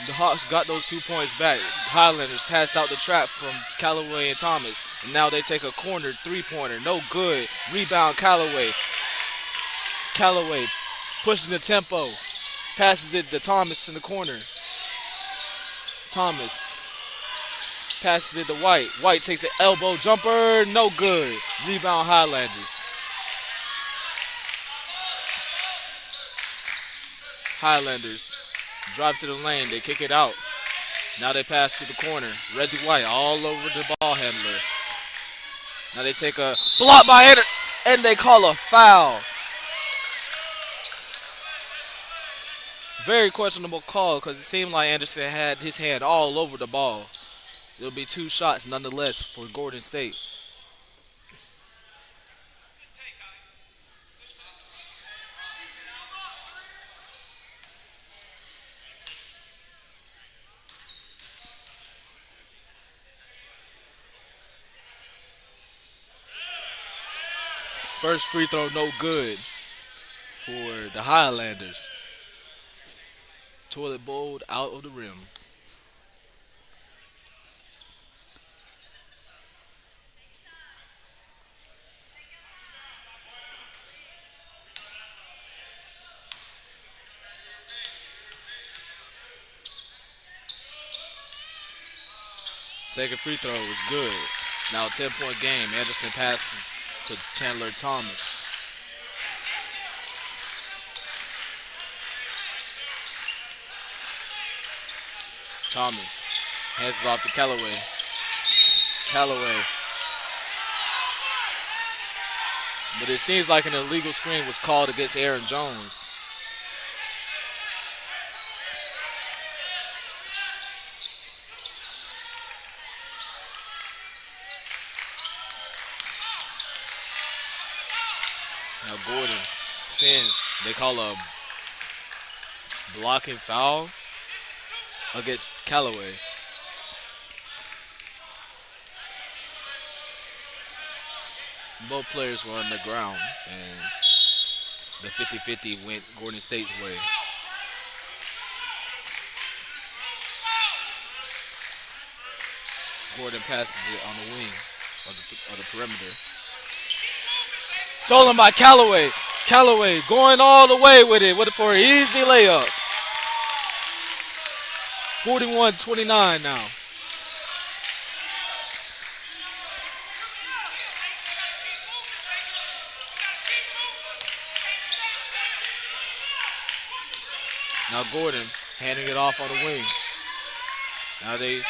Speaker 2: The Hawks got those 2 points back. Highlanders passed out the trap from Callaway and Thomas. And now they take a corner three-pointer. No good. Rebound Callaway. Callaway pushing the tempo. Passes it to Thomas in the corner. Thomas passes it to White. White takes an elbow jumper. No good. Rebound Highlanders. Highlanders drive to the lane. They kick it out. Now they pass to the corner. Reggie White all over the ball handler. Now they take a block by Anderson, and they call a foul. Very questionable call because it seemed like Anderson had his hand all over the ball. It'll be 2 shots nonetheless for Gordon State. First free throw no good for the Highlanders. Toilet bowled out of the rim. Second free throw was good. It's now a 10-point game. Anderson passes to Chandler Thomas. Thomas hands it off to Callaway. Callaway. But it seems like an illegal screen was called against Aaron Jones. Now Gordon spins. They call a blocking foul against Callaway. Both players were on the ground, and the 50-50 went Gordon State's way. Gordon passes it on the wing of the perimeter. Stolen by Callaway. Callaway going all the way with it for an easy layup. 41-29 now. Now Gordon handing it off on the wing. Now they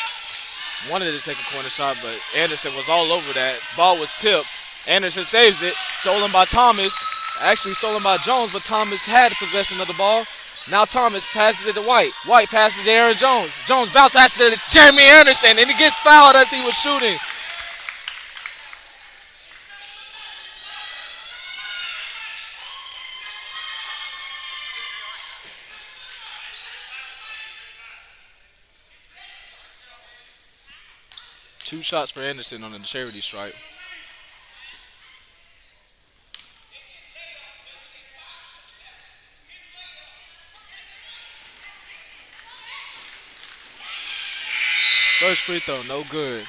Speaker 2: wanted to take a corner shot, but Anderson was all over that. Ball was tipped. Anderson saves it. Stolen by Thomas. Actually stolen by Jones, but Thomas had possession of the ball. Now Thomas passes it to White. White passes it to Aaron Jones. Jones bounce passes it to Jeremy Anderson, and he gets fouled as he was shooting. Two shots for Anderson on the charity stripe. First free throw, no good.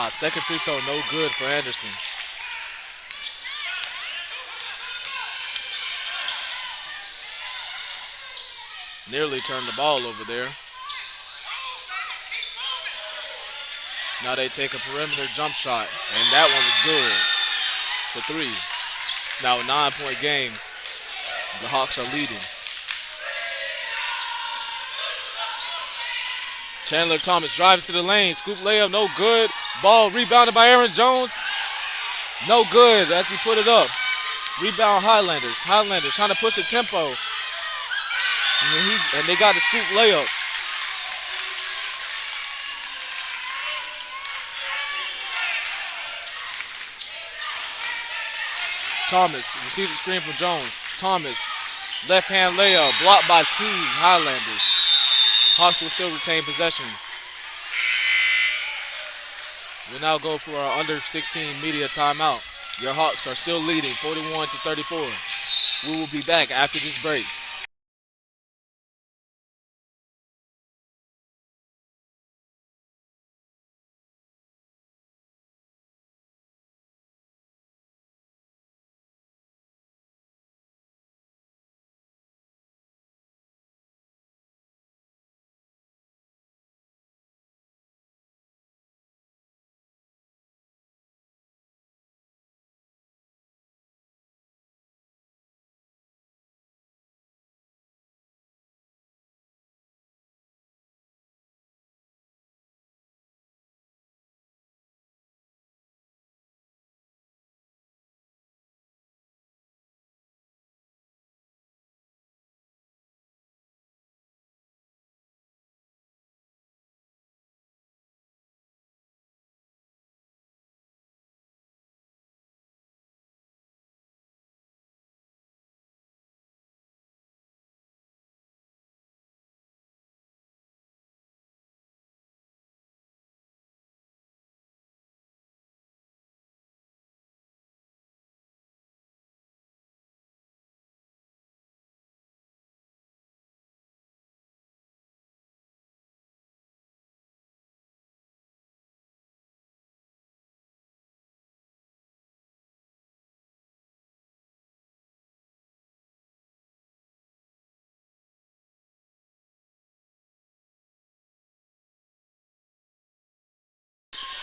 Speaker 2: Second free throw, no good for Anderson. Nearly turned the ball over there. Now they take a perimeter jump shot, and that one was good for 3. It's now a 9-point game. The Hawks are leading. Chandler Thomas drives to the lane. Scoop layup, no good. Ball rebounded by Aaron Jones. No good as he put it up. Rebound Highlanders. Highlanders trying to push the tempo. And they got the scoop layup. Thomas receives a screen from Jones. Thomas, left hand layup, blocked by 2 Highlanders. Hawks will still retain possession. We'll now go for our under 16 media timeout. Your Hawks are still leading 41 to 34. We will be back after this break.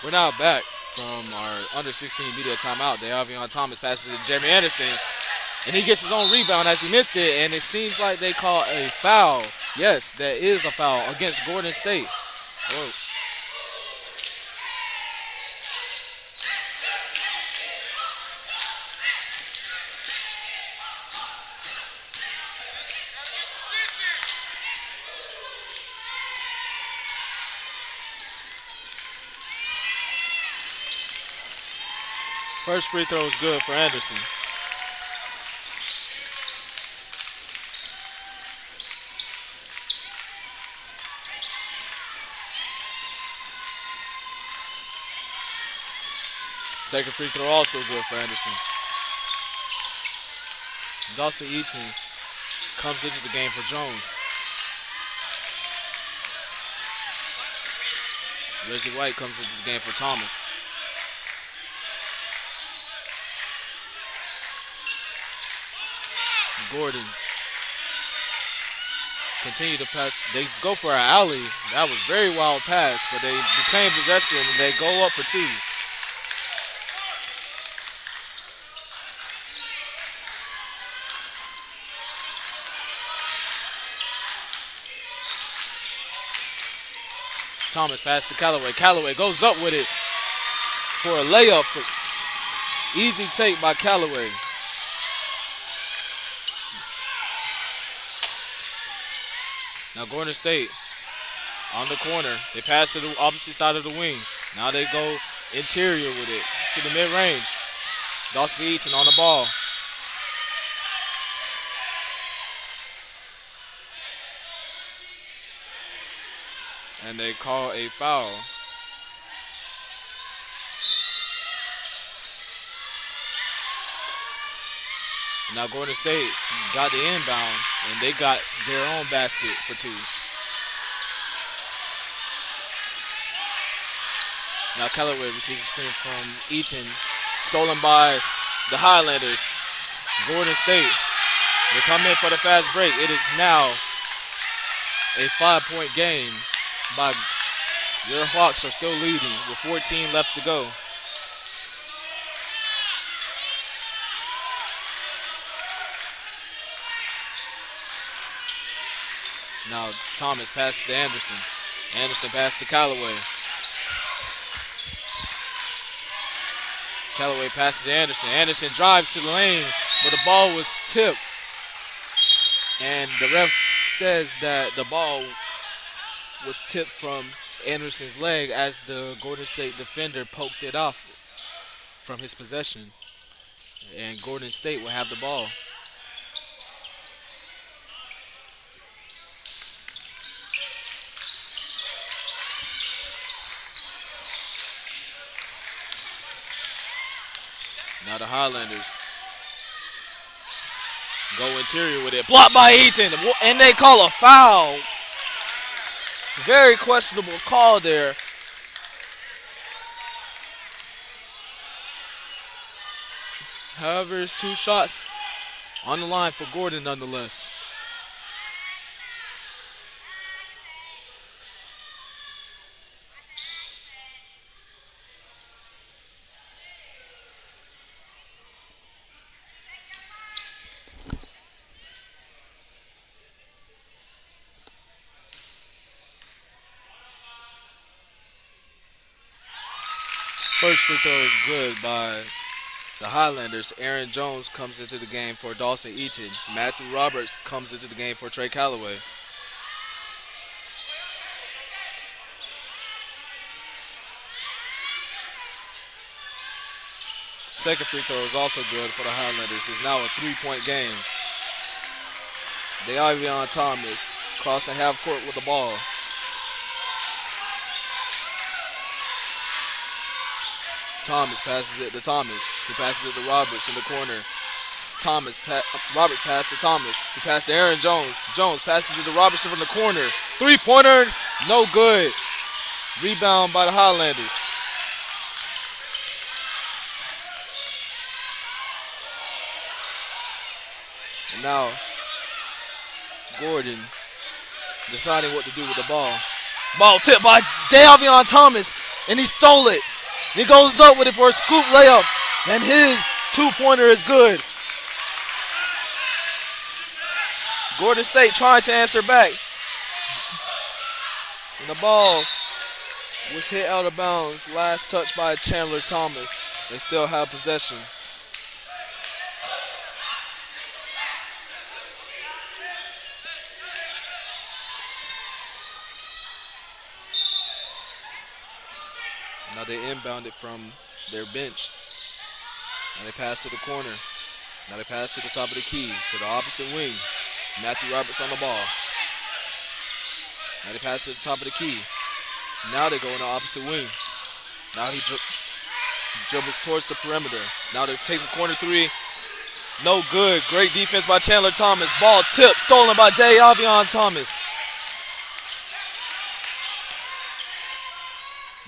Speaker 2: We're now back from our under 16 media timeout. De'Avion Thomas passes to Jeremy Anderson, and he gets his own rebound as he missed it, and it seems like they call a foul. Yes, that is a foul against Gordon State. Whoa. First free throw is good for Anderson. Second free throw also good for Anderson. Dawson Eaton comes into the game for Jones. Reggie White comes into the game for Thomas. Gordon continue to pass. They go for an alley. That was very wild pass, but they retain possession and they go up for two. Thomas pass to Callaway. Callaway goes up with it for a layup. Easy take by Callaway. Now Gordon State on the corner. They pass to the opposite side of the wing. Now they go interior with it to the mid-range. Dawson Eaton on the ball. And they call a foul. Now Gordon State got the inbound, and they got their own basket for two. Now Callaway receives a screen from Eaton, stolen by the Highlanders. Gordon State, they come in for the fast break. It is now a 5-point game. Your Hawks are still leading with 14 left to go. Now Thomas passes to Anderson. Anderson passes to Callaway. Callaway passes to Anderson. Anderson drives to the lane, but the ball was tipped. And the ref says that the ball was tipped from Anderson's leg as the Gordon State defender poked it off from his possession. And Gordon State will have the ball. Now the Highlanders go interior with it. Blocked by Eaton. And they call a foul. Very questionable call there. However, it's 2 shots on the line for Gordon nonetheless. First free throw is good by the Highlanders. Aaron Jones comes into the game for Dawson Eaton. Matthew Roberts comes into the game for Trey Calloway. Second free throw is also good for the Highlanders. It's now a 3-point game. Davion Thomas crossing half court with the ball. Thomas passes it to Thomas. He passes it to Roberts in the corner. Roberts passes to Thomas. He passes to Aaron Jones. Jones passes it to Robertson from the corner. 3-pointer, no good. Rebound by the Highlanders. And now Gordon deciding what to do with the ball. Ball tipped by Davion Thomas, and he stole it. He goes up with it for a scoop layup, and his 2-pointer is good. Gordon State trying to answer back. And the ball was hit out of bounds. Last touch by Chandler Thomas. They still have possession. Now they inbound it from their bench. Now they pass to the corner. Now they pass to the top of the key, to the opposite wing. Matthew Roberts on the ball. Now they pass to the top of the key. Now they go in the opposite wing. Now he dribbles towards the perimeter. Now they're taking corner 3. No good. Great defense by Chandler Thomas. Ball tipped, stolen by Davion Thomas.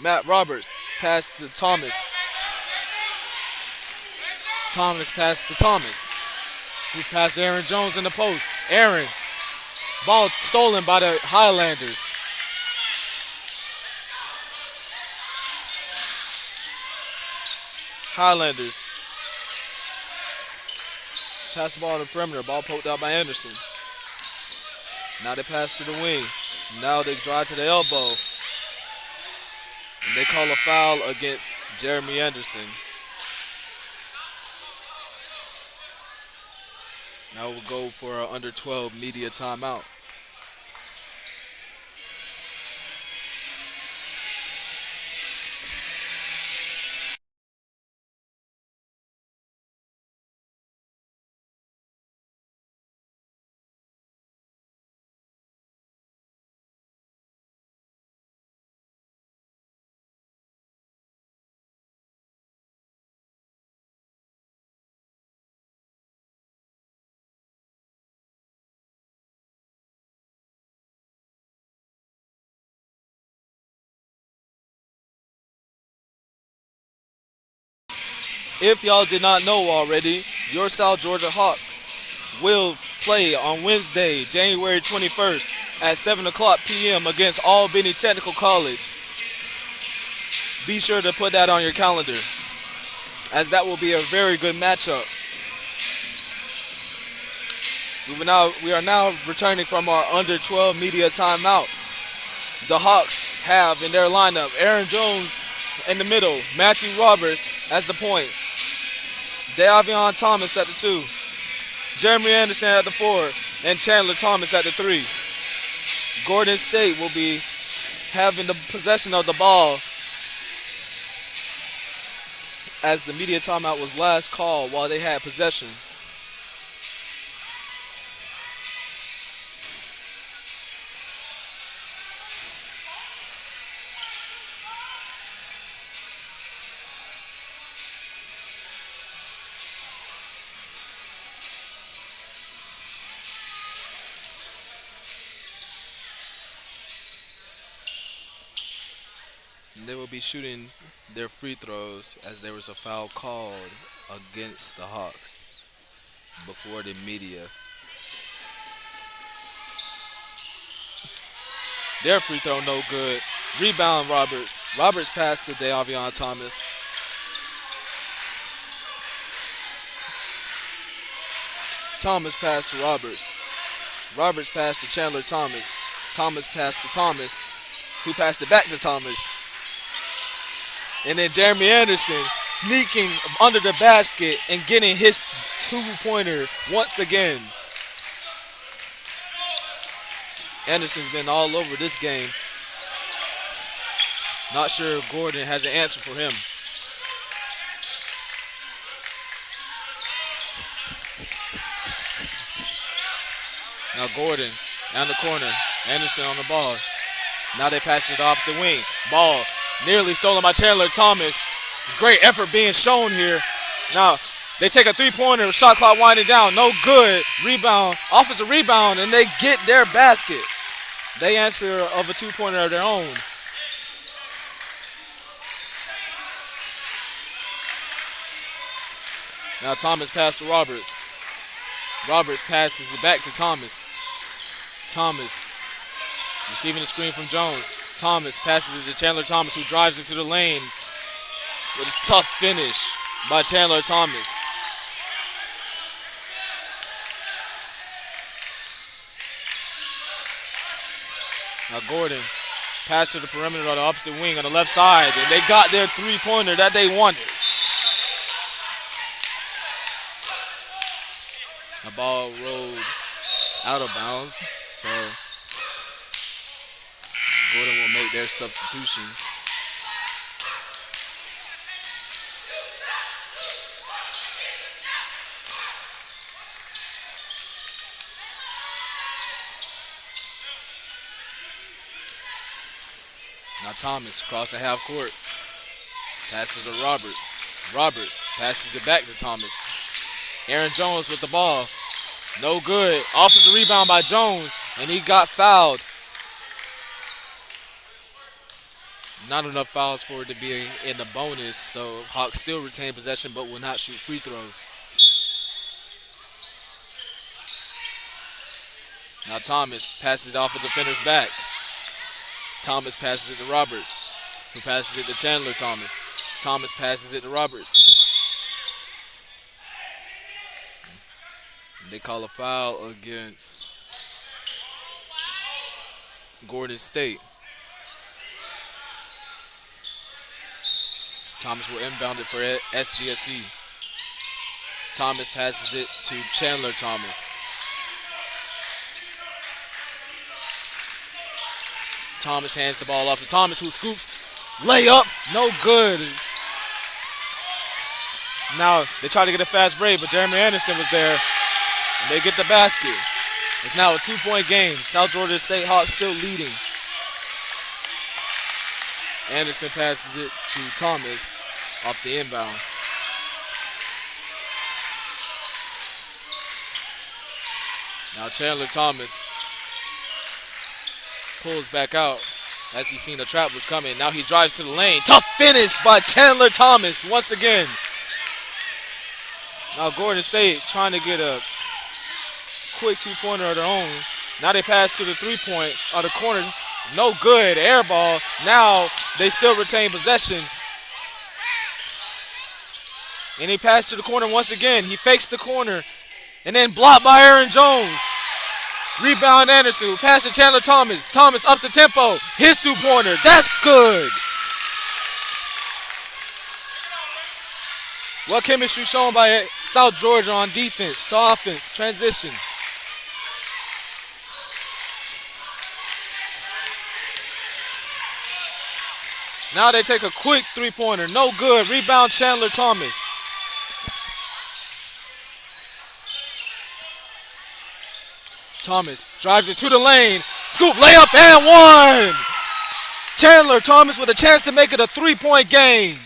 Speaker 2: Matt Roberts passed to Thomas. Thomas passed to Thomas. He passed Aaron Jones in the post. Aaron. Ball stolen by the Highlanders. Highlanders. Pass the ball on the perimeter. Ball poked out by Anderson. Now they pass to the wing. Now they drive to the elbow. And they call a foul against Jeremy Anderson. Now we'll go for an under 12 media timeout. If y'all did not know already, your South Georgia Hawks will play on Wednesday, January 21st at 7 o'clock p.m. against Albany Technical College. Be sure to put that on your calendar, as that will be a very good matchup. We are now returning from our under 12 media timeout. The Hawks have in their lineup Aaron Jones in the middle, Matthew Roberts as the point, Davion Thomas at the 2, Jeremy Anderson at the 4, and Chandler Thomas at the 3. Gordon State will be having the possession of the ball as the media timeout was last called while they had possession. They will be shooting their free throws as there was a foul called against the Hawks before the media. Their free throw no good. Rebound Roberts. Roberts passed to Davion Thomas. Thomas passed to Roberts. Roberts passed to Chandler Thomas. Thomas passed to Thomas, who passed it back to Thomas. And then Jeremy Anderson sneaking under the basket and getting his two-pointer once again. Anderson's been all over this game. Not sure if Gordon has an answer for him. Now Gordon down the corner. Anderson on the ball. Now they pass it to the opposite wing. Ball nearly stolen by Chandler Thomas. Great effort being shown here. Now they take a three-pointer. Shot clock winding down. No good. Rebound. Offensive rebound, and they get their basket. They answer of a two-pointer of their own. Now Thomas passes to Roberts. Roberts passes it back to Thomas. Thomas receiving the screen from Jones. Thomas passes it to Chandler Thomas, who drives into the lane with a tough finish by Chandler Thomas. Now Gordon pass to the perimeter on the opposite wing on the left side, and they got their three-pointer that they wanted. The ball rolled out of bounds, so Gordon will make their substitutions. Now Thomas across the half court. Passes to Roberts. Roberts passes it back to Thomas. Aaron Jones with the ball. No good. Offensive rebound by Jones, and he got fouled. Not enough fouls for it to be in the bonus, so Hawks still retain possession but will not shoot free throws. Now Thomas passes it off the defender's back. Thomas passes it to Roberts, who passes it to Chandler Thomas. Thomas passes it to Roberts. They call a foul against Gordon State. Thomas will inbound it for SGSC. Thomas passes it to Chandler Thomas. Thomas hands the ball off to Thomas, who scoops. Layup, no good. Now they try to get a fast break, but Jeremy Anderson was there. And they get the basket. It's now a two-point game. South Georgia State Hawks still leading. Anderson passes it to Thomas off the inbound. Now Chandler Thomas pulls back out as he seen the trap was coming. Now he drives to the lane. Tough finish by Chandler Thomas once again. Now Gordon State trying to get a quick two-pointer of their own. Now they pass to the three-point of the corner. No good. Air ball. Now they still retain possession. And he passed to the corner once again. He fakes the corner. And then blocked by Aaron Jones. Rebound Anderson, who passed to Chandler Thomas. Thomas ups the tempo. His two-pointer. That's good. What chemistry shown by South Georgia on defense to offense. Transition. Now they take a quick three-pointer. No good. Rebound Chandler Thomas. Thomas drives it to the lane. Scoop, layup, and one. Chandler Thomas with a chance to make it a three-point game.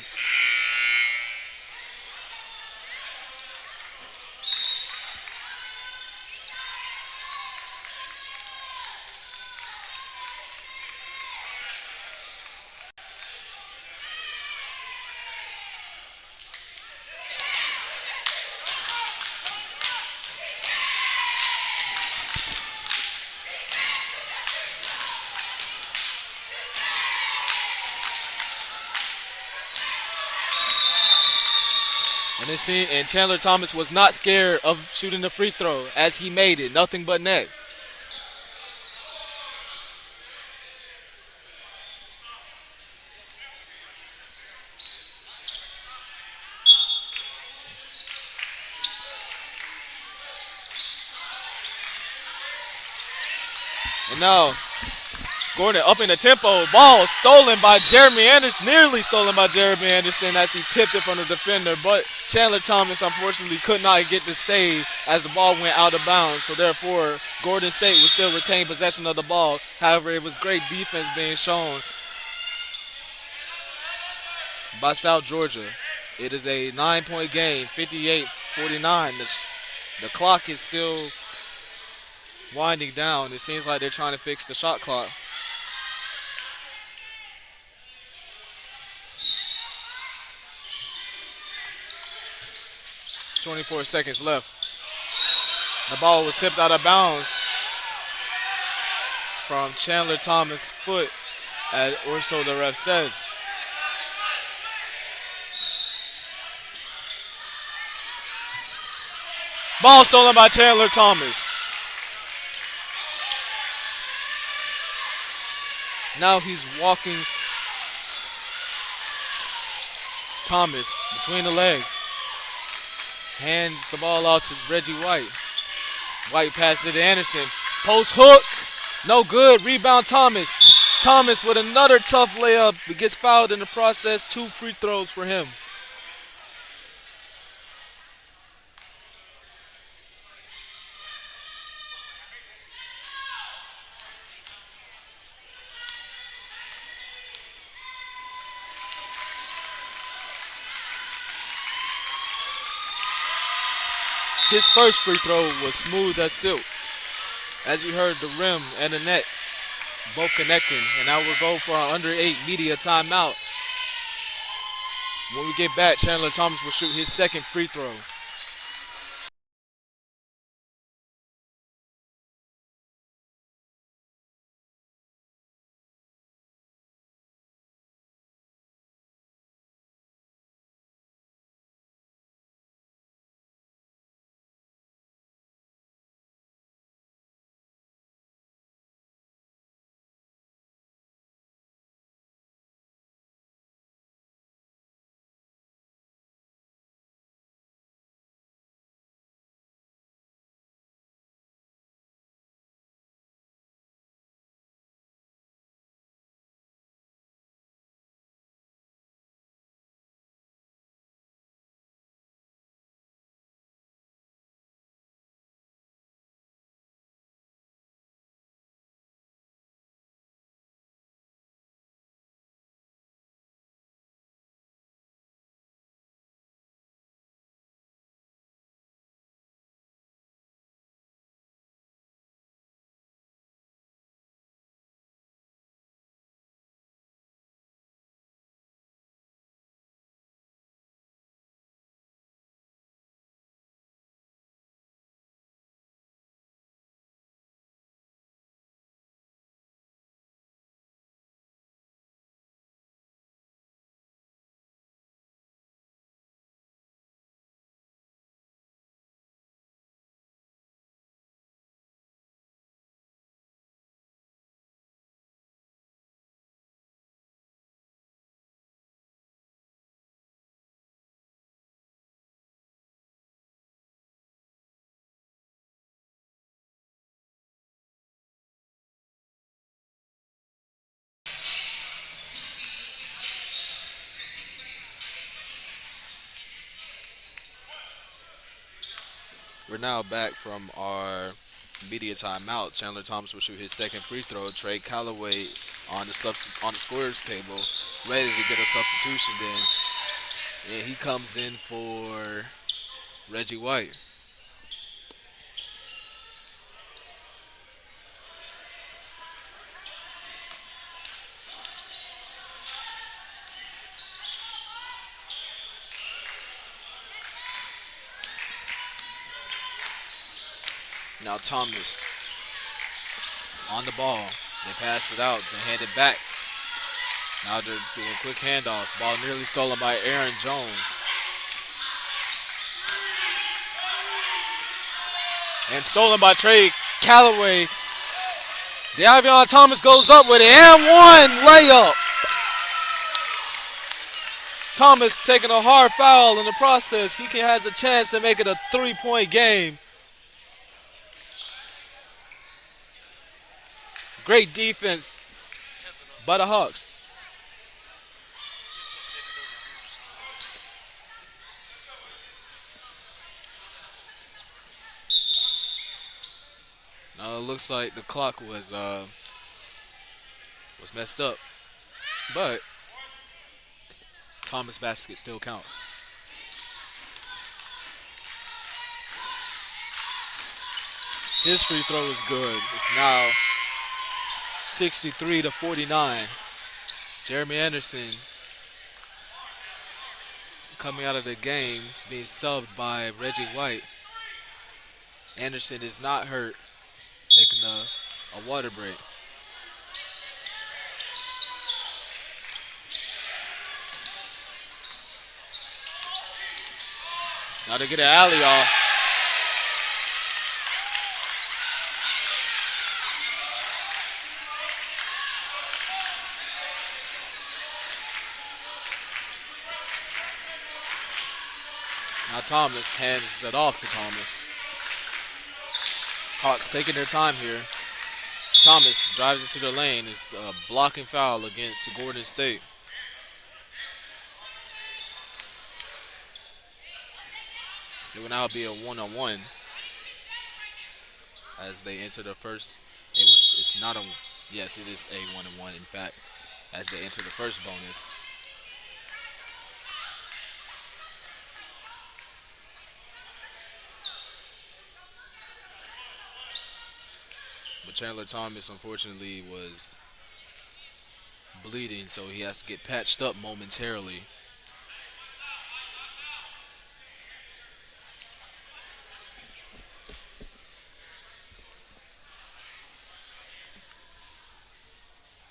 Speaker 2: And Chandler Thomas was not scared of shooting the free throw as he made it. Nothing but net. And now Gordon up in the tempo. Ball stolen by Jeremy Anderson. Nearly stolen by Jeremy Anderson as he tipped it from the defender. But Chandler Thomas unfortunately could not get the save as the ball went out of bounds. So therefore, Gordon State will still retain possession of the ball. However, it was great defense being shown by South Georgia. It is a 9-point game, 58-49. The clock is still winding down. It seems like they're trying to fix the shot clock. 24 seconds left. The ball was tipped out of bounds from Chandler Thomas' foot, or so the ref says. Ball stolen by Chandler Thomas. Now he's walking Thomas between the legs. Hands the ball out to Reggie White. White passes it to Anderson. Post hook. No good. Rebound Thomas. Thomas with another tough layup. He gets fouled in the process. 2 free throws for him. His first free throw was smooth as silk. As you heard, the rim and the net both connecting. And now we'll go for our under 8 media timeout. When we get back, Chandler Thomas will shoot his second free throw. We're now back from our media timeout. Chandler Thomas will shoot his second free throw. Trey Calloway on the scorers table, ready to get a substitution. Then he comes in for Reggie White. Now Thomas on the ball. They pass it out. They hand it back. Now they're doing quick handoffs. Ball nearly stolen by Aaron Jones. And stolen by Trey Callaway. Davion Thomas goes up with it and one layup. Thomas taking a hard foul in the process. Has a chance to make it a 3-point game. Great defense by the Hawks. It looks like the clock was messed up, but Thomas basket still counts. His free throw is good. It's now 63-49. Jeremy Anderson coming out of the game is being subbed by Reggie White. Anderson is not hurt. He's taking a water break. Now to get an alley off. Now Thomas hands it off to Thomas. Hawks taking their time here. Thomas drives it to the lane. It's a blocking foul against Gordon State. It will now be a one-on-one as they enter the first. It's not a. Yes, it is a one-on-one. In fact, as they enter the first bonus. But Chandler Thomas, unfortunately, was bleeding, so he has to get patched up momentarily.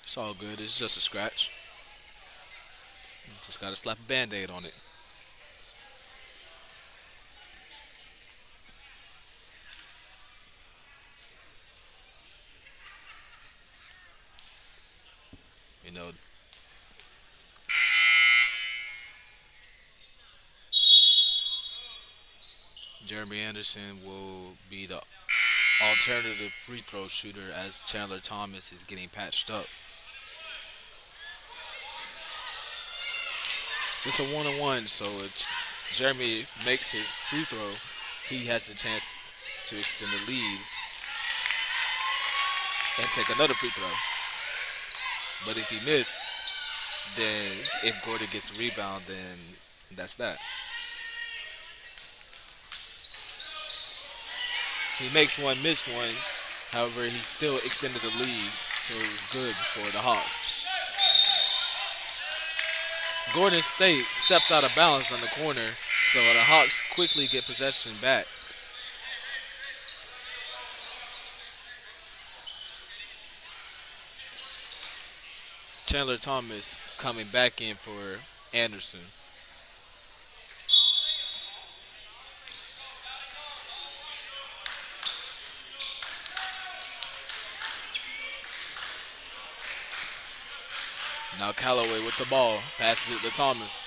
Speaker 2: It's all good. It's just a scratch. Just got to slap a Band-Aid on it. You know, Jeremy Anderson will be the alternative free throw shooter as Chandler Thomas is getting patched up. It's a one-on-one, so if Jeremy makes his free throw, he has a chance to extend the lead and take another free throw. But if he missed, then if Gordon gets a rebound, then that's that. He makes one, miss one. However, he still extended the lead, so it was good for the Hawks. Gordon State stepped out of bounds on the corner, so the Hawks quickly get possession back. Chandler Thomas coming back in for Anderson. Now Callaway with the ball, passes it to Thomas.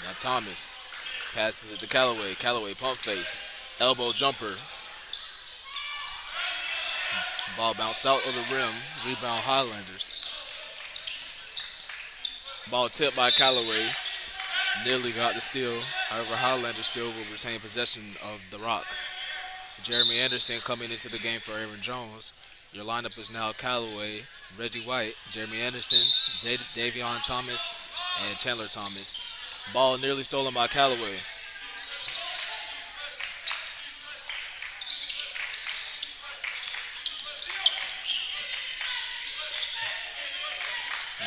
Speaker 2: Now Thomas passes it to Callaway. Callaway pump face, elbow jumper. Ball bounced out of the rim, rebound Highlanders. Ball tipped by Callaway. Nearly got the steal. However, Highlanders still will retain possession of the rock. Jeremy Anderson coming into the game for Aaron Jones. Your lineup is now Callaway, Reggie White, Jeremy Anderson, Davion Thomas, and Chandler Thomas. Ball nearly stolen by Callaway.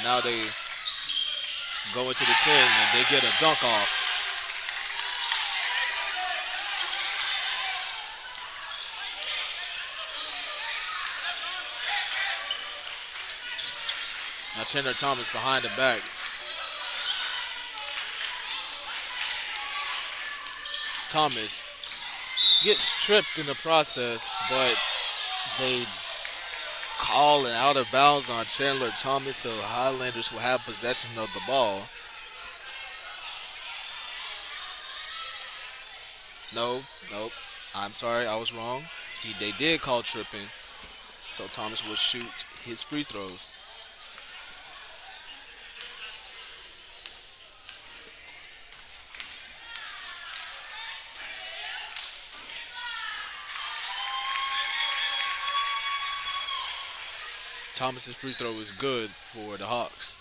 Speaker 2: Now they go into the 10 and they get a dunk off. Chandler Thomas behind the back. Thomas gets tripped in the process, but they call and out of bounds on Chandler Thomas, so Highlanders will have possession of the ball. No, nope. I'm sorry, I was wrong. They did call tripping, so Thomas will shoot his free throws. Thomas's free throw is good for the Hawks.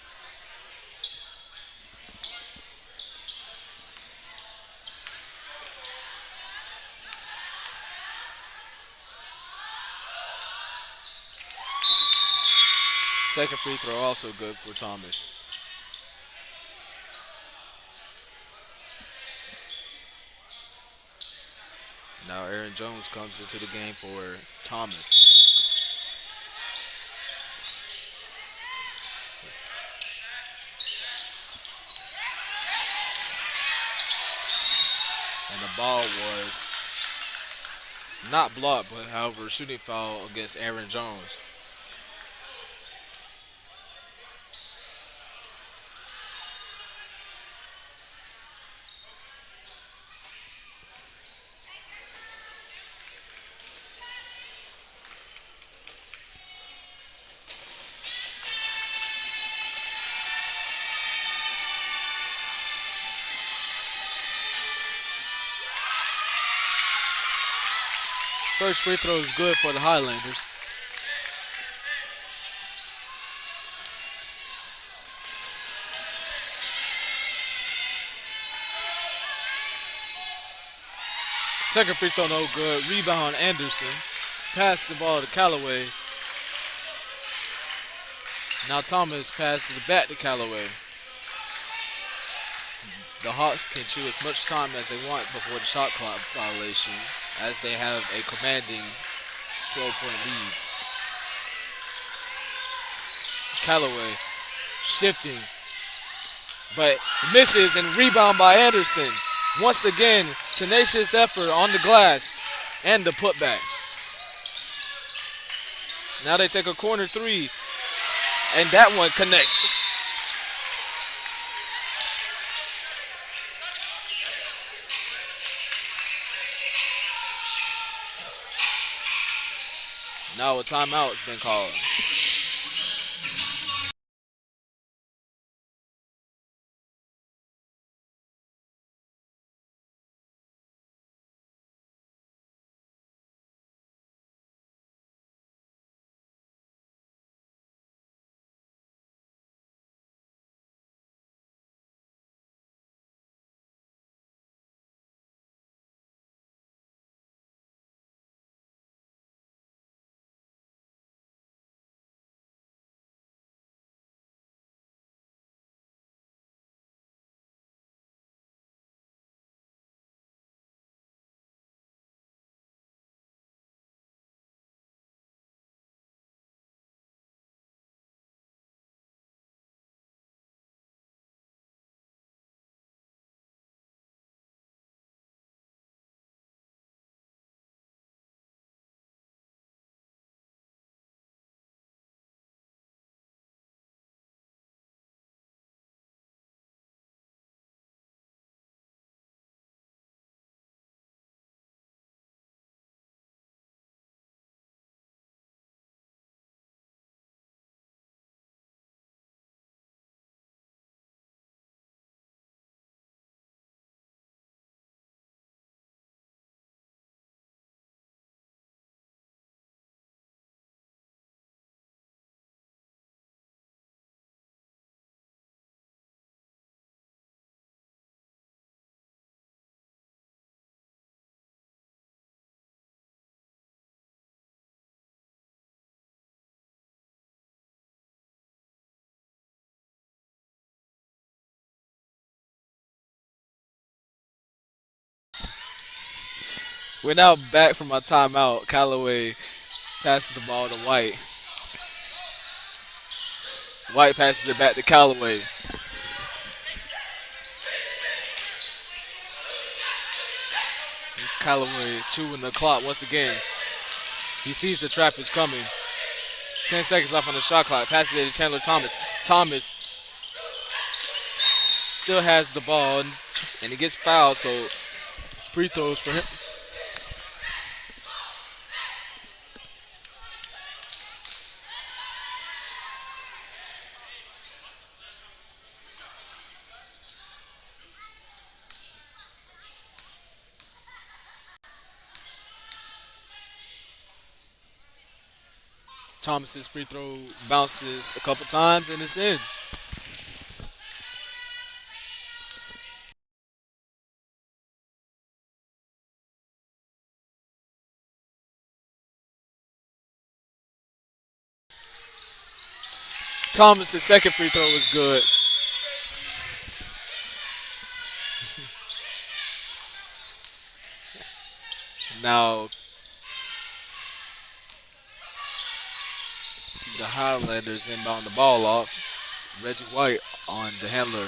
Speaker 2: Second free throw also good for Thomas. Now Aaron Jones comes into the game for Thomas. And the ball was not blocked, but however, shooting foul against Aaron Jones. First free throw is good for the Highlanders. Second free throw no good. Rebound Anderson. Pass the ball to Callaway. Now Thomas passes it back to Callaway. The Hawks can chew as much time as they want before the shot clock violation, as they have a commanding 12-point lead. Callaway shifting, but misses, and rebound by Anderson. Once again, tenacious effort on the glass and the putback. Now they take a corner three, and that one connects. Now a timeout has been called. We're now back from our timeout. Callaway passes the ball to White. White passes it back to Callaway. Callaway chewing the clock once again. He sees the trap is coming. 10 seconds left on the shot clock. Passes it to Chandler Thomas. Thomas still has the ball, and he gets fouled, so free throws for him. Thomas's free throw bounces a couple times, and it's in. Thomas's second free throw was good. Now the Highlanders inbound the ball off. Reggie White on the handler.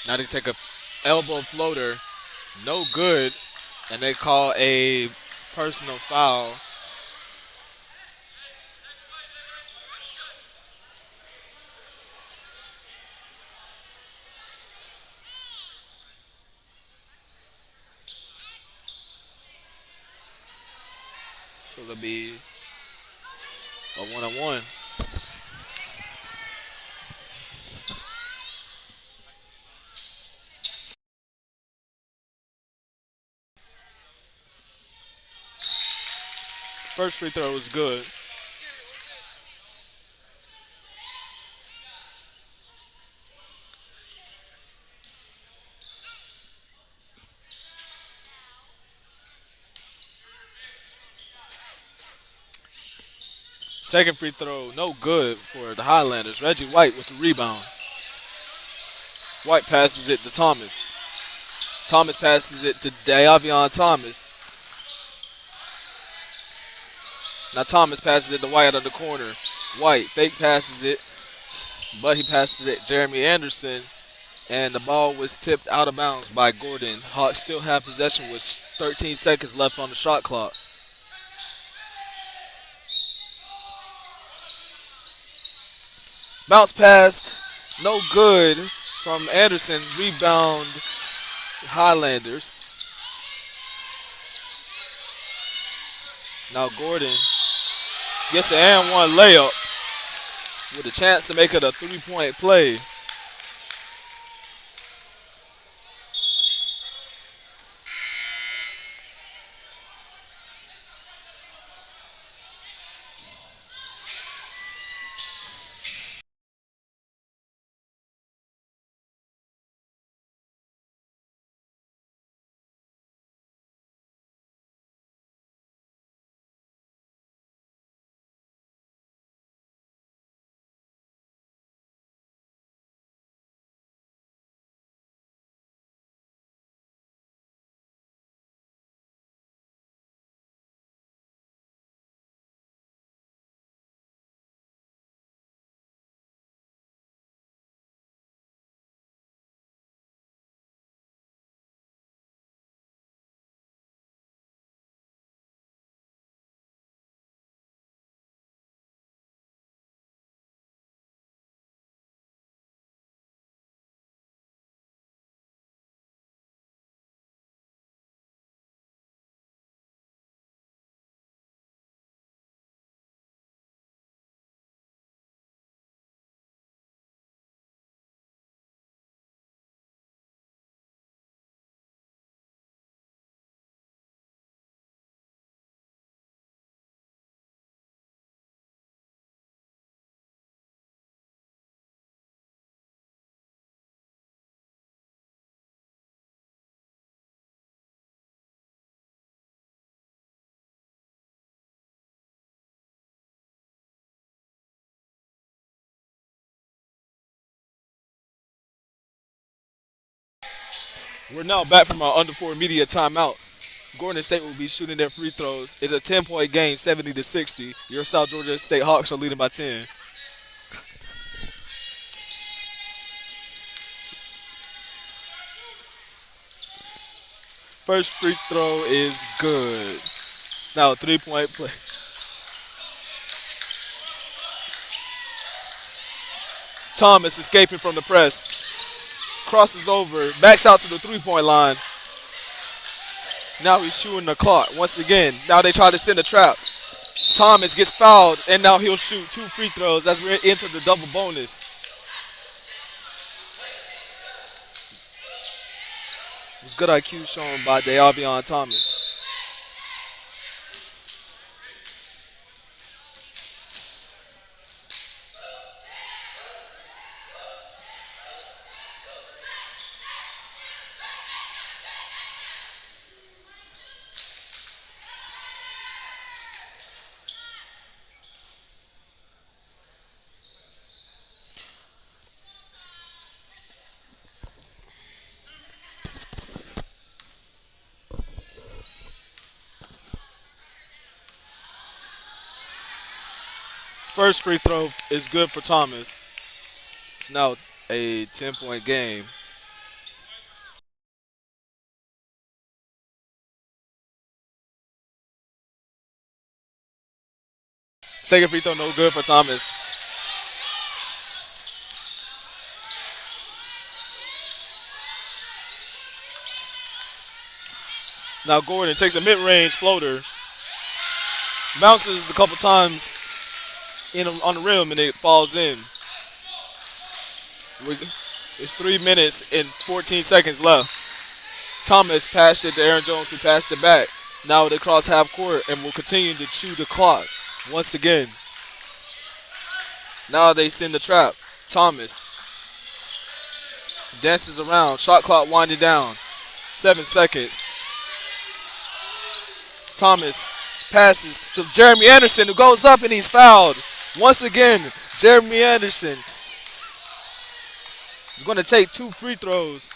Speaker 2: Now they take a elbow floater, no good, and they call a personal foul. So it'll be a one-on-one. First free throw was good. Second free throw, no good for the Highlanders. Reggie White with the rebound. White passes it to Thomas. Thomas passes it to Davion Thomas. Now Thomas passes it to White out of the corner. White fake passes it, but he passes it Jeremy Anderson, and the ball was tipped out of bounds by Gordon. Hawks still have possession with 13 seconds left on the shot clock. Bounce pass, no good from Anderson. Rebound Highlanders. Now Gordon gets an and one layup with a chance to make it a 3-point play. We're now back from our under 4 media timeout. Gordon State will be shooting their free throws. It's a 10-point game, 70 to 60. Your South Georgia State Hawks are leading by 10. First free throw is good. It's now a 3-point play. Thomas escaping from the press. Crosses over, backs out to the 3-point line. Now he's shooting the clock once again. Now they try to send a trap. Thomas gets fouled, and now he'll shoot 2 free throws as we enter the double bonus. It was good IQ shown by De'Avion Thomas. First free throw is good for Thomas. It's now a 10-point game. Second free throw no good for Thomas. Now Gordon takes a mid-range floater, bounces a couple times in on the rim, and it falls in. It's 3 minutes and 14 seconds left. Thomas passed it to Aaron Jones, who passed it back. Now they cross half court and will continue to chew the clock once again. Now they send the trap. Thomas dances around. Shot clock winding down. 7 seconds. Thomas passes to Jeremy Anderson, who goes up and he's fouled. Once again, Jeremy Anderson is going to take 2 free throws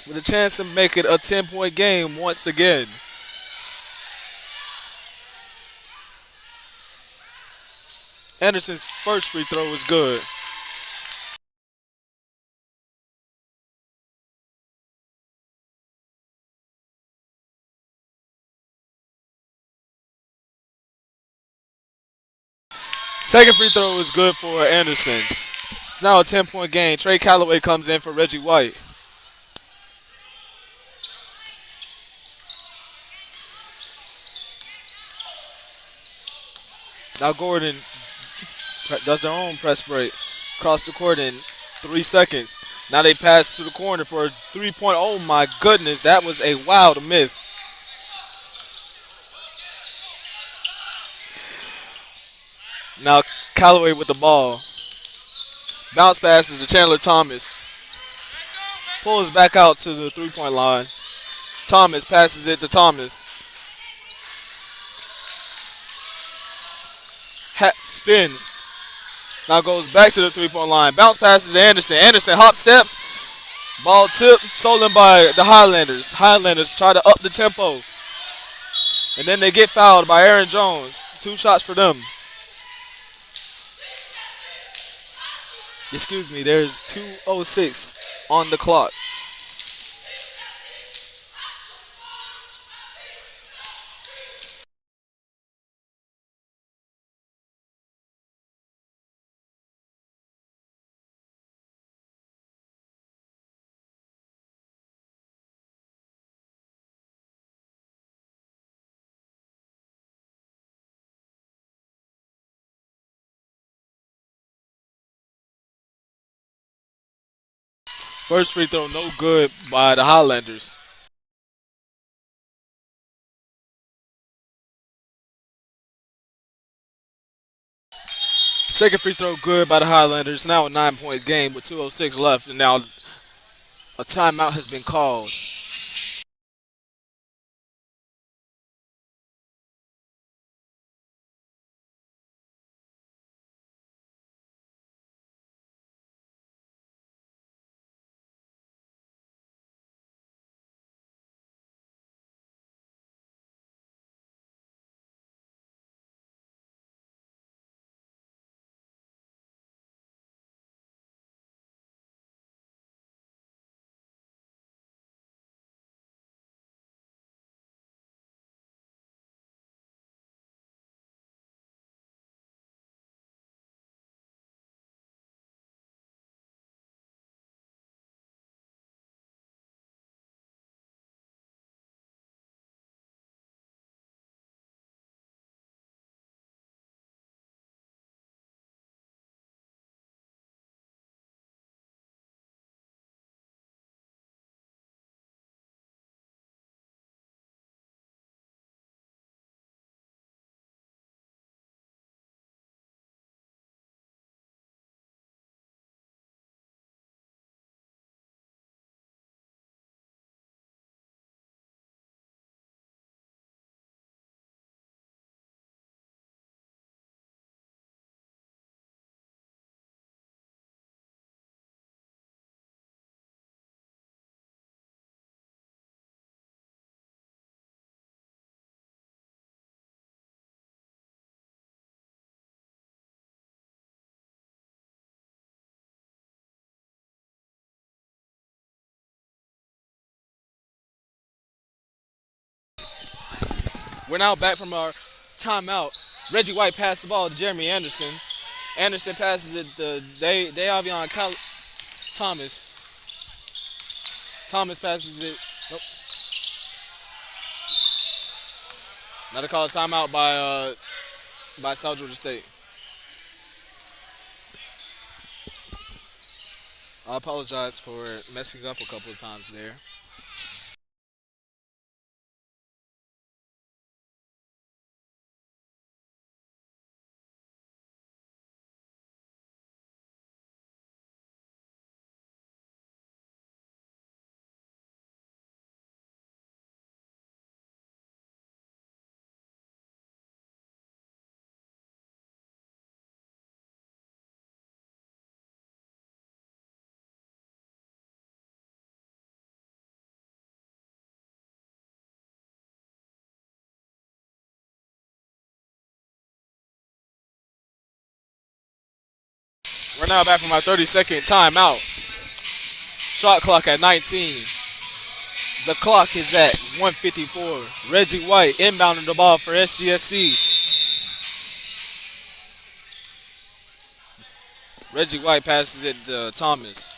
Speaker 2: with a chance to make it a 10-point game once again. Anderson's first free throw was good. Second free throw was good for Anderson. It's now a 10-point game. Trey Calloway comes in for Reggie White. Now Gordon does their own press break. Across the court in 3 seconds. Now they pass to the corner for a 3-point. Oh my goodness, that was a wild miss. Now Callaway with the ball. Bounce passes to Chandler Thomas. Pulls back out to the 3-point line. Thomas passes it to Thomas. Spins. Now goes back to the 3-point line. Bounce passes to Anderson. Anderson hop steps. Ball tip. Stolen by the Highlanders. Highlanders try to up the tempo. And then they get fouled by Aaron Jones. 2 shots for them. Excuse me, there's 2:06 on the clock. First free throw, no good by the Highlanders. Second free throw, good by the Highlanders. Now a 9-point game with 2:06 left, and now a timeout has been called. We're now back from our timeout. Reggie White passed the ball to Jeremy Anderson. Anderson passes it to Davion Thomas. Thomas passes it. Nope. Another call timeout by South Georgia State. I apologize for messing up a couple of times there. We're now back from our 30-second timeout. Shot clock at 19. The clock is at 1:54. Reggie White inbounding the ball for SGSC. Reggie White passes it to Thomas.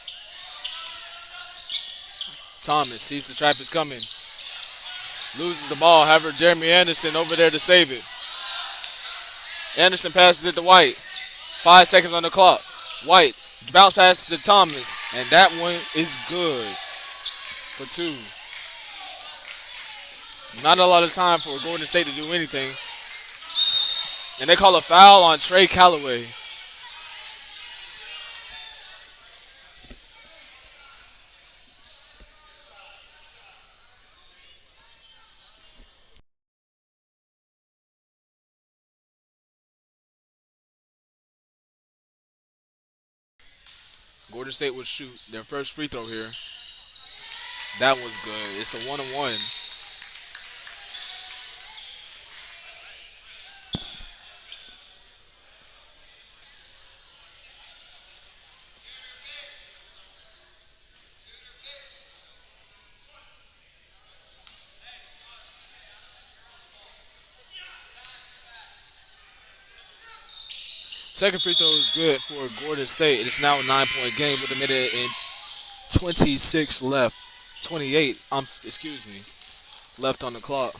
Speaker 2: Thomas sees the trap is coming. Loses the ball. However, Jeremy Anderson over there to save it. Anderson passes it to White. 5 seconds on the clock. White bounce passes to Thomas. And that one is good for two. Not a lot of time for Gordon State to do anything. And they call a foul on Trey Calloway. Gordon State would shoot their first free throw here. That was good. It's a 1-on-1. Second free throw is good for Gordon State. It's now a 9-point game with a minute and 26 left. 28, excuse me, left on the clock.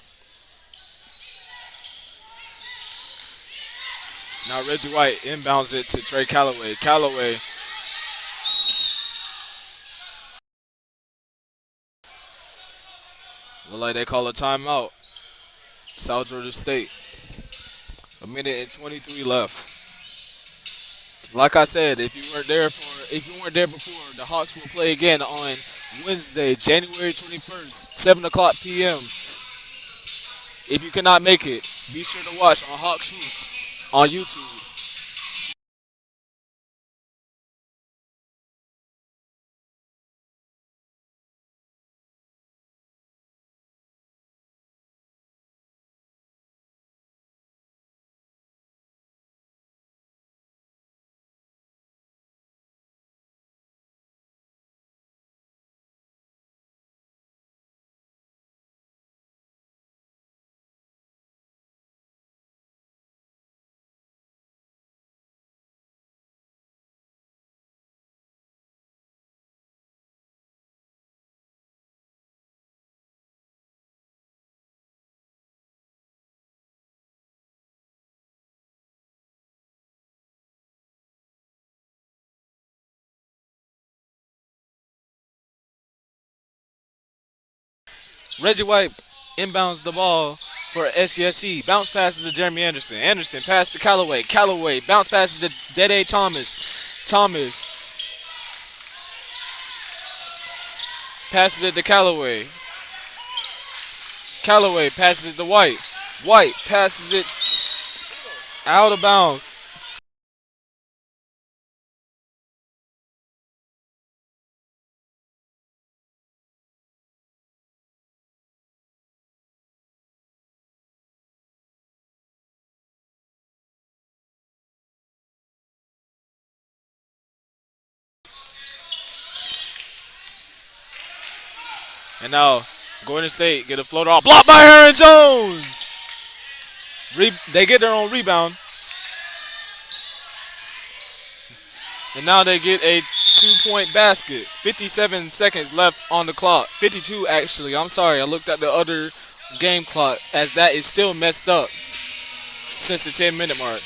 Speaker 2: Now Reggie White inbounds it to Trey Calloway. Calloway look like they call a timeout. South Georgia State. A minute and 23 left. Like I said, if you weren't there before, the Hawks will play again on Wednesday, January 21st, 7 o'clock p.m. If you cannot make it, be sure to watch on Hawks Hoops on YouTube. Reggie White inbounds the ball for SGSC. Bounce passes to Jeremy Anderson. Anderson pass to Calloway. Calloway bounce passes to Dede Thomas. Thomas passes it to Calloway. Calloway passes it to White. White passes it out of bounds. And now Gordon State get a floater off. Blocked by Aaron Jones. They get their own rebound, and now they get a 2 point basket. 57 seconds left on the clock. 52 actually. I'm sorry, I looked at the other game clock as that is still messed up since the 10-minute mark.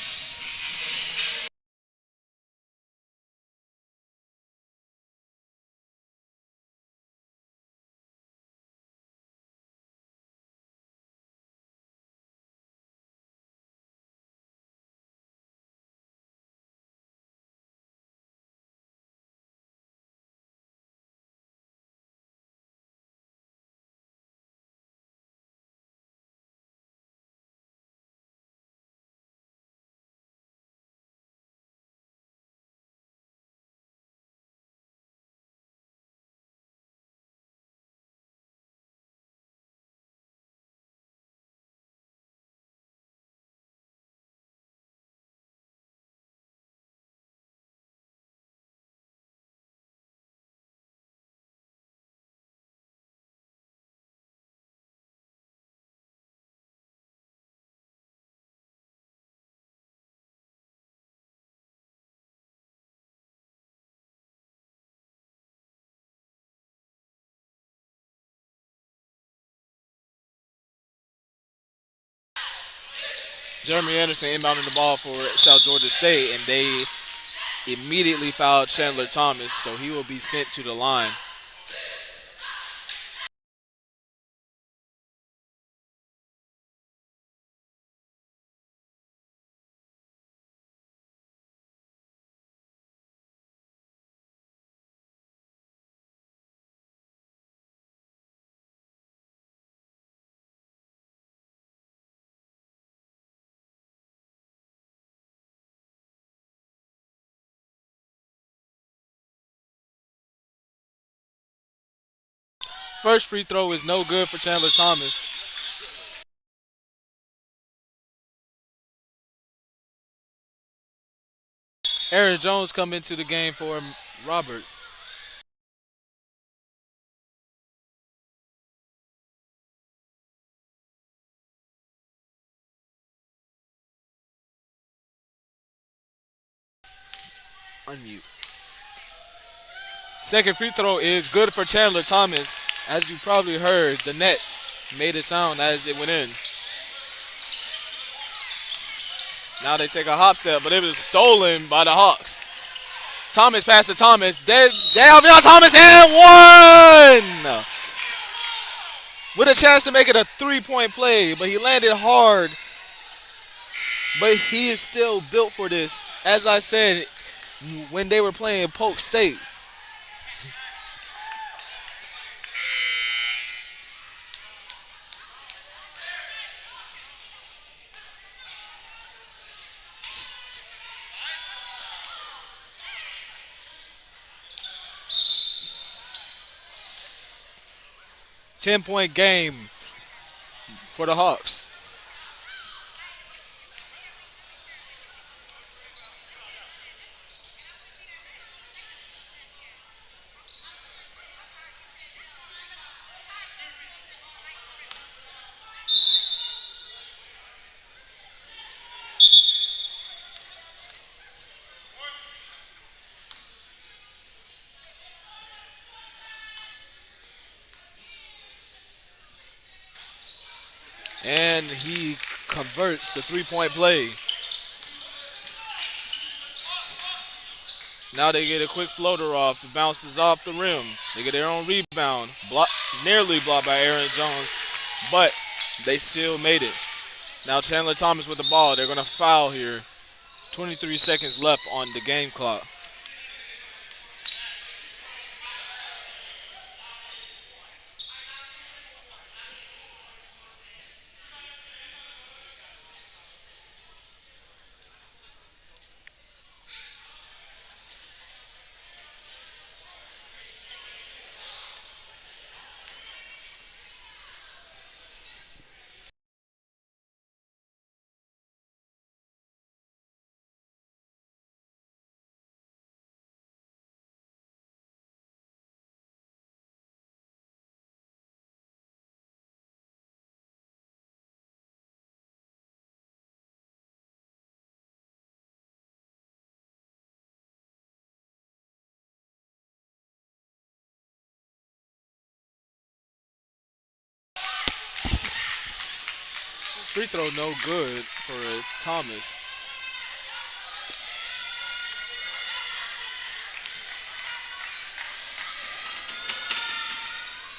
Speaker 2: Jeremy Anderson inbounding the ball for South Georgia State, and they immediately fouled Chandler Thomas, so he will be sent to the line. First free throw is no good for Chandler Thomas. Aaron Jones come into the game for Roberts. Unmute. Second free throw is good for Chandler Thomas. As you probably heard, the net made a sound as it went in. Now they take a hop step, but it was stolen by the Hawks. Thomas passed to Thomas. Davion Thomas and one! With a chance to make it a 3 point play, but he landed hard. But he is still built for this. As I said, when they were playing Polk State, 10 point game for the Hawks. And he converts the 3 point play. Now they get a quick floater off. It bounces off the rim. They get their own rebound. Nearly blocked by Aaron Jones, but they still made it. Now Chandler Thomas with the ball. They're going to foul here. 23 seconds left on the game clock. free throw no good for Thomas.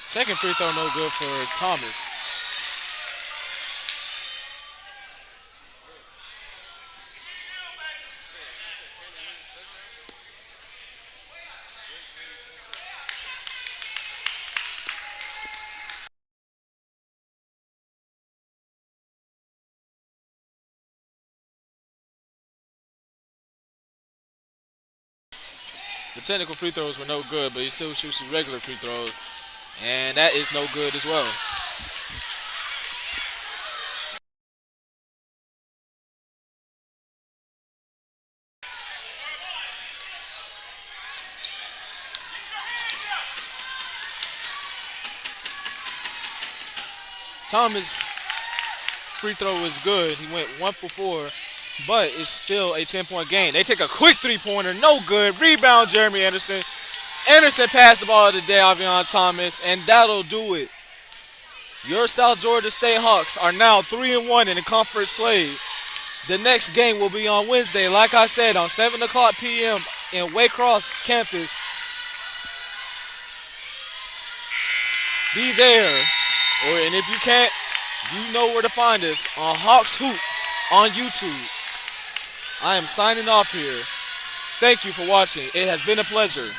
Speaker 2: Second free throw no good for Thomas. The technical free throws were no good, but he still shoots his regular free throws, and that is no good as well. Thomas' free throw was good. He went 1 for 4, but it's still a 10-point game. They take a quick three-pointer, no good. Rebound, Jeremy Anderson. Anderson passed the ball to Davion Thomas, and that'll do it. Your South Georgia State Hawks are now 3-1 in the conference play. The next game will be on Wednesday, like I said, on 7 o'clock p.m. in Waycross campus. Be there. And if you can't, you know where to find us on Hawks Hoops on YouTube. I am signing off here. Thank you for watching. It has been a pleasure.